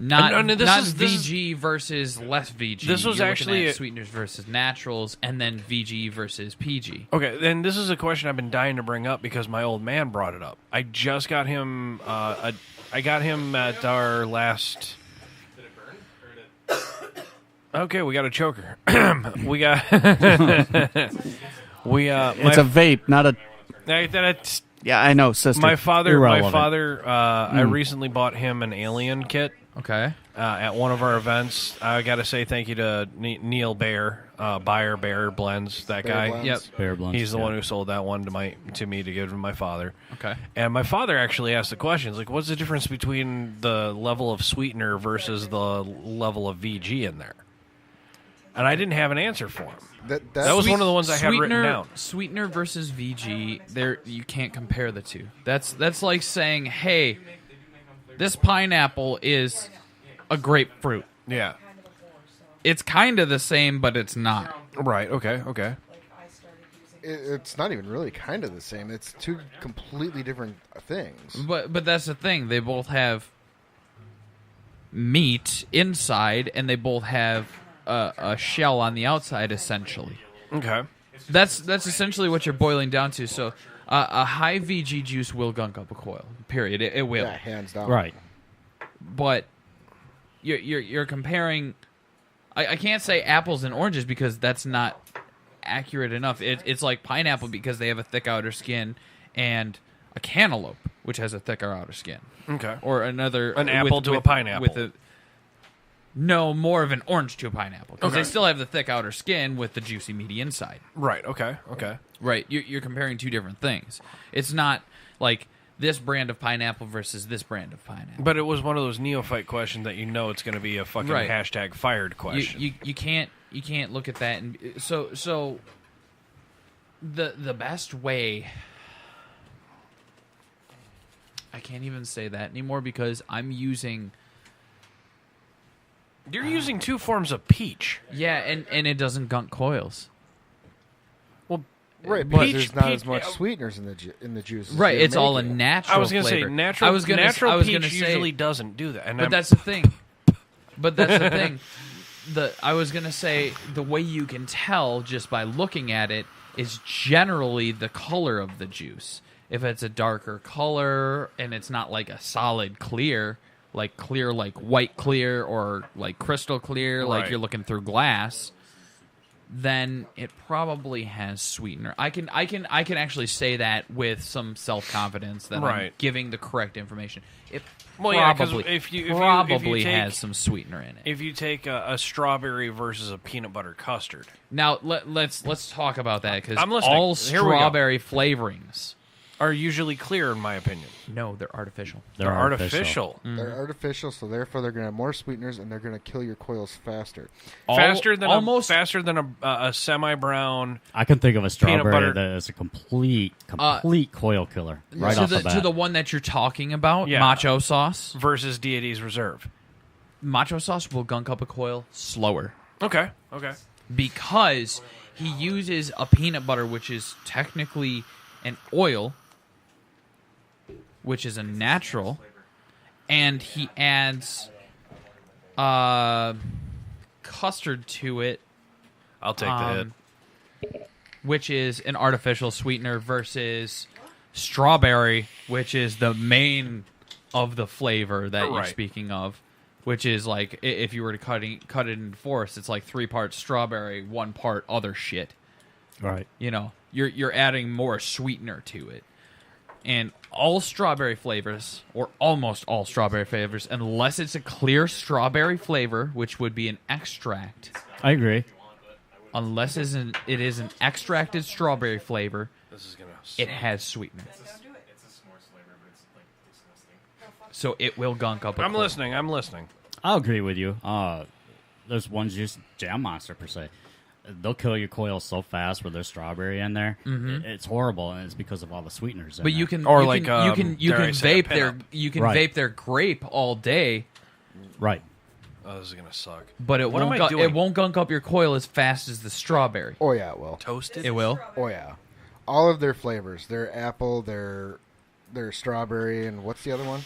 Not And this not is- this is- VG versus less VG. This was You're actually looking a- at sweeteners versus naturals, and then VG versus PG. Okay, then this is a question I've been dying to bring up because my old man brought it up. I just got him. I got him at our last. Okay, we got a choker. we got. It's a vape, not a. That's Yeah, I know, sister. my father. Irrelevant. My father. I recently bought him an alien kit Okay. at one of our events. I got to say thank you to Neil Baer, Bear Blends. That Bear guy. Blends. Yep. Bear blunts, He's the yeah. one who sold that one to me to give to my father. Okay. And my father actually asked the questions like, what's the difference between the level of sweetener versus the level of VG in there? And I didn't have an answer for him. That was one of the ones I had written down. Sweetener versus VG. There, you can't compare the two. That's like saying, hey, this pineapple is a grapefruit. Yeah. It's kind of the same, but it's not. Right. Okay. It's not even really kind of the same. It's two completely different things. But that's the thing. They both have meat inside, and they both have a shell on the outside, essentially. Okay. That's essentially what you're boiling down to. So a high VG juice will gunk up a coil. Period. It will. Yeah, hands down. Right. But you're comparing. I can't say apples and oranges because that's not accurate enough. It's like pineapple because they have a thick outer skin, and a cantaloupe which has a thicker outer skin. Okay. Or another An apple to a pineapple. No, more of an orange to a pineapple because Okay. they still have the thick outer skin with the juicy meaty inside. Right. Okay. Right, you're comparing two different things. It's not like this brand of pineapple versus this brand of pineapple. But it was one of those neophyte questions that you know it's going to be a fucking Right. hashtag fired question. You can't look at that and so the best way. I can't even say that anymore because I'm using. You're using two forms of peach. Yeah, and it doesn't gunk coils. Right, because Peach- there's not peach- as much sweeteners in the juice. as Right, you're it's all a making. natural. I was going to say flavor. natural. I was gonna peach say, usually doesn't do that. And but I'm- that's the thing. But that's the thing. I was gonna say the way you can tell just by looking at it is generally the color of the juice. If it's a darker color and it's not like a solid clear like white clear or like crystal clear, like Right. you're looking through glass, then it probably has sweetener. I can actually say that with some self-confidence that I'm Right. giving the correct information. It Well, yeah, 'cause probably if you probably take- has some sweetener in it. If you take a strawberry versus a peanut butter custard, Now let's talk about that because I'm listening. all Here we go. strawberry flavorings. are usually clear, in my opinion. No, they're artificial. They're artificial. They're artificial, so therefore they're going to have more sweeteners and they're going to kill your coils faster. Faster than almost faster than a semi-brown. I can think of a butter. strawberry that is a complete coil killer right to off the the bat. to the one that you're talking about, Yeah. macho sauce. Versus Deity's Reserve. Macho sauce will gunk up a coil slower Okay. because he uses a peanut butter, which is technically an oil, which is a natural, and he adds custard to it, I'll take the hit. which is an artificial sweetener versus strawberry, which is the main of the flavor that you're Right. speaking of, which is like if you were to cut it into fourths, it's like 3 parts strawberry, 1 part other shit. Right. You know, you're adding more sweetener to it. And all strawberry flavors, or almost all strawberry flavors, unless it's a clear strawberry flavor, which would be an extract. I agree. Unless it is an extracted strawberry flavor, it has sweetener. So it will gunk up a I'm coil. listening. I'll agree with you. There's one juice, Jam Monster per se. They'll kill your coil so fast with their strawberry in there. It's horrible, and it's because of all the sweeteners. In But there. you can, Or you like, can dare I say, a vape their, pinup. you can Right. vape their grape all day, right. Oh, this is gonna suck. but it What am won't I it doing? won't gunk up your coil as fast as the strawberry. Oh yeah, it will. Toasted. It will. Oh yeah, all of their flavors. Their apple, their strawberry, and what's the other one?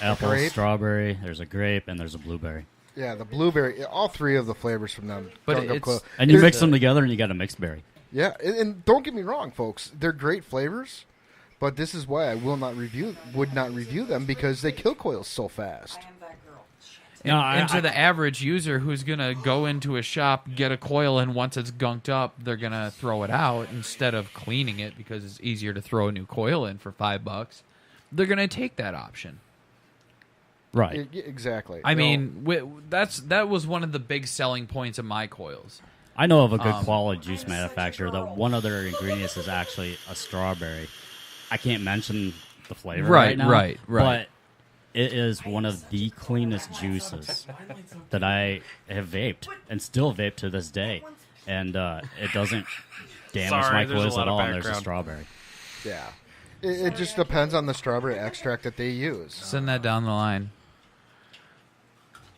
Apple, grape? strawberry. There's a grape, and there's a blueberry. Yeah, the blueberry. All 3 of the flavors from them. But gunk up it's- coil. And you There's- mix them together, and you got a mixed berry. Yeah, and don't get me wrong, folks. They're great flavors, but this is why I would not review them because they kill coils so fast. No, And to the average user who's gonna go into a shop, get a coil, and once it's gunked up, they're gonna throw it out instead of cleaning it because it's easier to throw a new coil in for $5. They're gonna take that option. Right. Exactly. I No, mean, that was one of the big selling points of my coils. I know of a good quality juice manufacturer that one of their ingredients is actually a strawberry. I can't mention the flavor right now. Right. But it is one of the cleanest juices that I have vaped and still vape to this day. And it doesn't damage Sorry, my there's a coils lot at of all, and there's a background. strawberry. yeah. It just depends on the strawberry extract that they use. Send that down the line.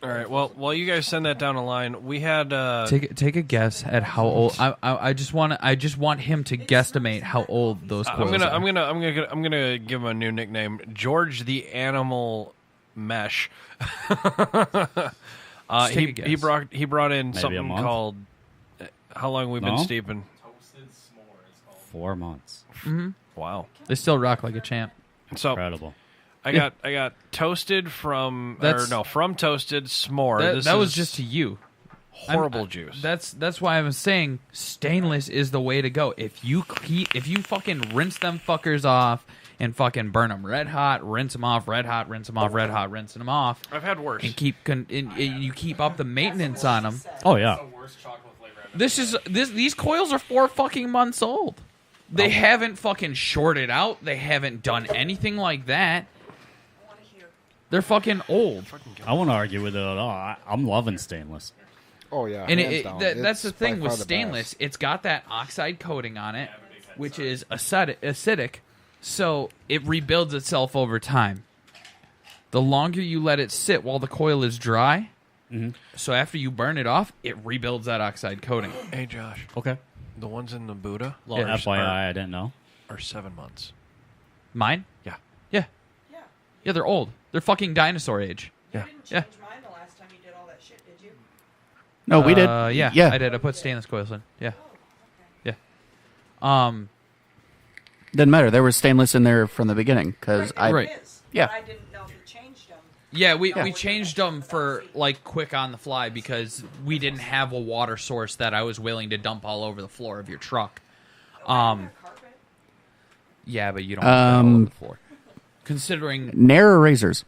All right. Well, while you guys send that down the line, we had Take a guess at how old. I just want him to guesstimate how old those coils are. I'm gonna give him a new nickname, George the Animal Mesh. take a guess. He brought in Maybe a something month? called. How long we've been No? steeping? 4 months. Wow. They still rock like a champ. So Incredible. I got toasted from That's- from toasted s'more. That was just to you. horrible juice. That's why I was saying stainless is the way to go. If you fucking rinse them fuckers off and fucking burn them red hot, rinse them off red hot, rinse them off red hot, rinsing them off, I've had worse. and you keep up the maintenance on them. Oh, yeah. These coils are 4 fucking months old. They haven't fucking shorted out. They haven't done anything like that. They're fucking old. I won't argue with it at all. I'm loving stainless. Oh yeah, And hands down. that's the It's thing by with far the stainless. best. It's got that oxide coating on it, which is acidic, so it rebuilds itself over time. The longer you let it sit while the coil is dry, so after you burn it off, it rebuilds that oxide coating. Hey Josh, Okay. the ones in the Buddha Little FYI, I didn't know. are 7 months. Mine? Yeah. Yeah. Yeah, they're old. They're fucking dinosaur age. Yeah. Yeah. Mine the last time you did all that shit, did you? No, we did. Yeah, Yeah. I did. I put stainless coils in. Yeah. Yeah. Didn't matter. There was stainless in there from the beginning because I. Right. It is, Yeah. but I didn't know if you changed them. Yeah, we changed them for like quick on the fly because we didn't have a water source that I was willing to dump all over the floor of your truck. Carpet. Yeah, but you don't want that all over the floor. Considering, Nair or razors?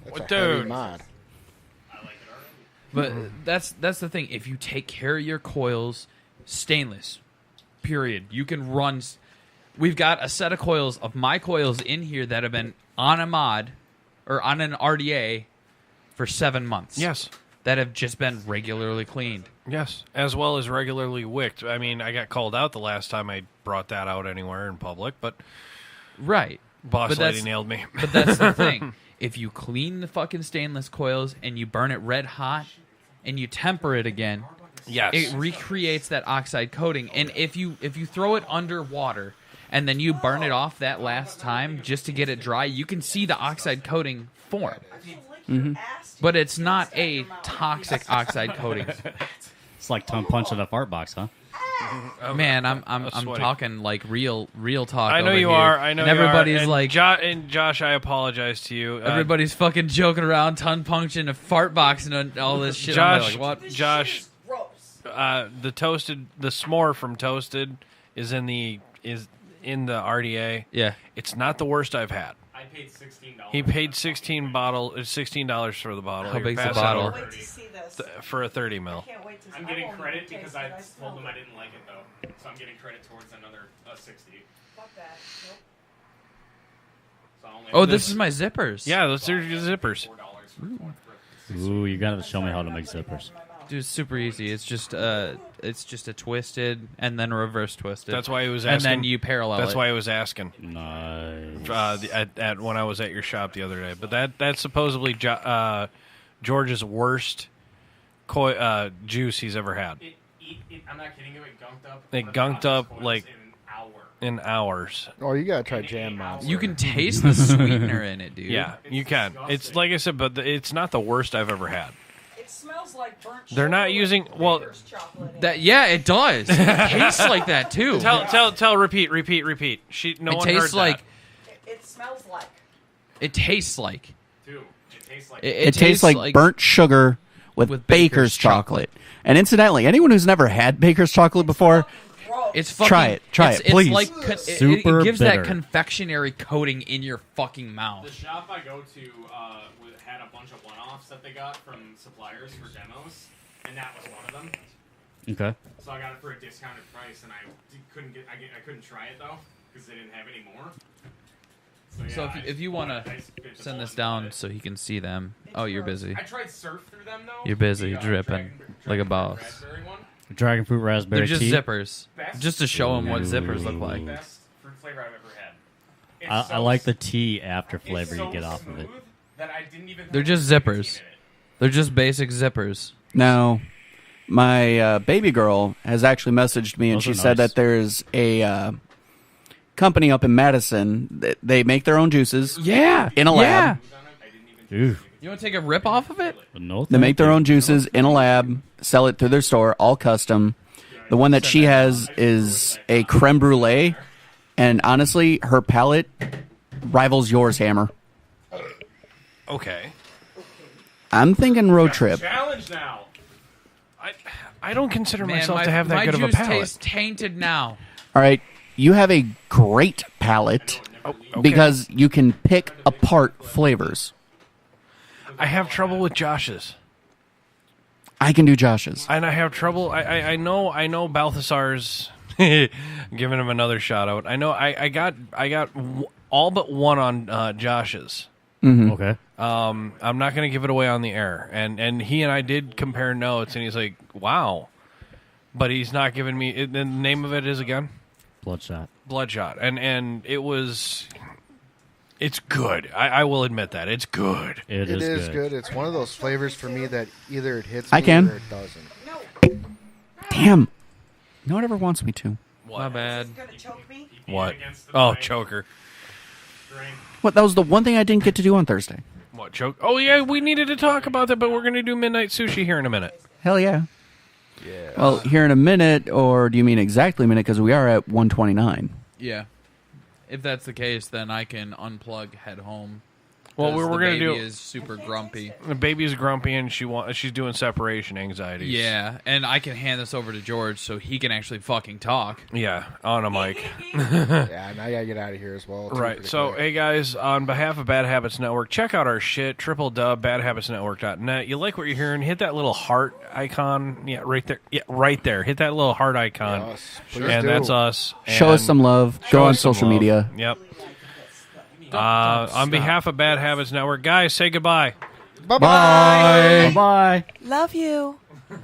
That's a heavy Dude. mod. but that's the thing. If you take care of your coils, stainless, period. You can run. We've got a set of coils of my coils in here that have been on a mod or on an RDA for 7 months. Yes. That have just been regularly cleaned. Yes, as well as regularly wicked. I mean, I got called out the last time I brought that out anywhere in public, but Right. boss But lady that's- nailed me. But that's the thing. If you clean the fucking stainless coils and you burn it red hot and you temper it again, Yes. it recreates that oxide coating. And if you throw it under water and then you burn it off that last time just to get it dry, you can see the oxide coating form. But it's not a toxic oxide coating. It's like tongue punching a fart box, huh? Man, I'm sweaty. talking like real talk. I know over you here. are. I know and everybody's you are. like, and Josh, I apologize to you. everybody's fucking joking around, tongue punching, a fart boxing, and all this shit. Josh, I'm like, what? Josh, the s'more from Toasted is in the RDA. Yeah, it's not the worst I've had. I paid $16. He paid $16 for the bottle. How You're big's the passing bottle? over for a 30 mil. I'm getting credit because I told him I didn't like it though, so I'm getting credit towards another 60. Fuck that. Nope. So I only Oh, this is my zippers. Yeah, those are your zippers. Ooh, you gotta show me how to make zippers. Dude, it's super easy. It's just a twisted and then a reverse twisted. That's why he was asking. And then you parallel. That's it. why he was asking. Nice. At when I was at your shop the other day. But that's supposedly George's worst juice he's ever had. I'm not kidding you. It gunked up. It gunked up like in hours. Oh, you gotta try Jam Monster. You can taste the sweetener in it, dude. Yeah, you can. It's like I said, but it's not the worst I've ever had. It smells like burnt They're not using That it does. It tastes like that too. Tell. Repeat. No it one tastes heard like. that. It smells like. It tastes like. Dude, it tastes like. It tastes like burnt sugar with Baker's chocolate. And incidentally, anyone who's never had Baker's chocolate before, it's fucking, try it, please. It's like Super it gives bitter. that confectionery coating in your fucking mouth. The shop I go to had a bunch of one-offs that they got from suppliers for demos, and that was one of them. Okay. So I got it for a discounted price, and I couldn't try it though because they didn't have any more. So if you want to send this down so he can see them. Oh, you're busy. I tried surf through them though. You're busy, dripping like a boss. Dragon fruit raspberry They're just tea. zippers, just to show them what zippers look like. Best fruit flavor I've ever had. I like the tea after flavor you get off of it. They're just zippers. They're just basic zippers. now, my baby girl has actually messaged me, and Those she are said nice. that there's a company up in Madison that they make their own juices. Yeah, in a lab. Ooh. You want to take a rip off of it? No, They make their own juices in a lab, sell it through their store, all custom. The one that she has is a creme brulee, and honestly, her palate rivals yours, Hammer. Okay. I'm thinking road trip. Challenge now. I don't consider Man, myself to have that my good of a juice palate. tastes tainted now. All right, you have a great palate because you can pick apart flavors. I have trouble with Josh's. I can do Josh's. And I have trouble. I know Balthasar's. Giving him another shout out. I know. I got all but one on Josh's. Mm-hmm. Okay. I'm not going to give it away on the air. And he and I did compare notes, and he's like, "Wow," but he's not giving me. The name of it is again Bloodshot. Bloodshot, and it was. It's good. I will admit that it's good. It is good. It's one of those flavors for me that either it hits I me can. or it doesn't. Damn. No one ever wants me to. My bad. What? Oh, choker. What? That was the one thing I didn't get to do on Thursday. What, choke? Oh, yeah, we needed to talk about that, but we're going to do Midnight Sushi here in a minute. Hell yeah. Yeah. Well, here in a minute, or do you mean exactly a minute? Because we are at 1:29. Yeah. If that's the case, then I can unplug, head home. Well, 'Cause we're the going to baby do. is super grumpy. The baby's grumpy and she's doing separation anxieties. Yeah, and I can hand this over to George so he can actually fucking talk. Yeah, on a mic. Yeah, now I gotta get out of here as well. too, Right. pretty So, quick. hey guys, on behalf of Bad Habits Network, check out our shit, www.badhabitsnetwork.net. You like what you're hearing? Hit that little heart icon. Yeah, right there. Yeah, right there. Hit that little heart icon. Yes, please and do. that's us. Show us And some love. show Go on us some social love. media. Yep. Don't On stop. behalf of Bad Habits Network, guys, say goodbye. Bye. Bye. Love you. We're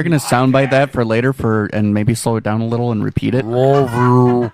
gonna soundbite that for later and maybe slow it down a little and repeat it. Love you.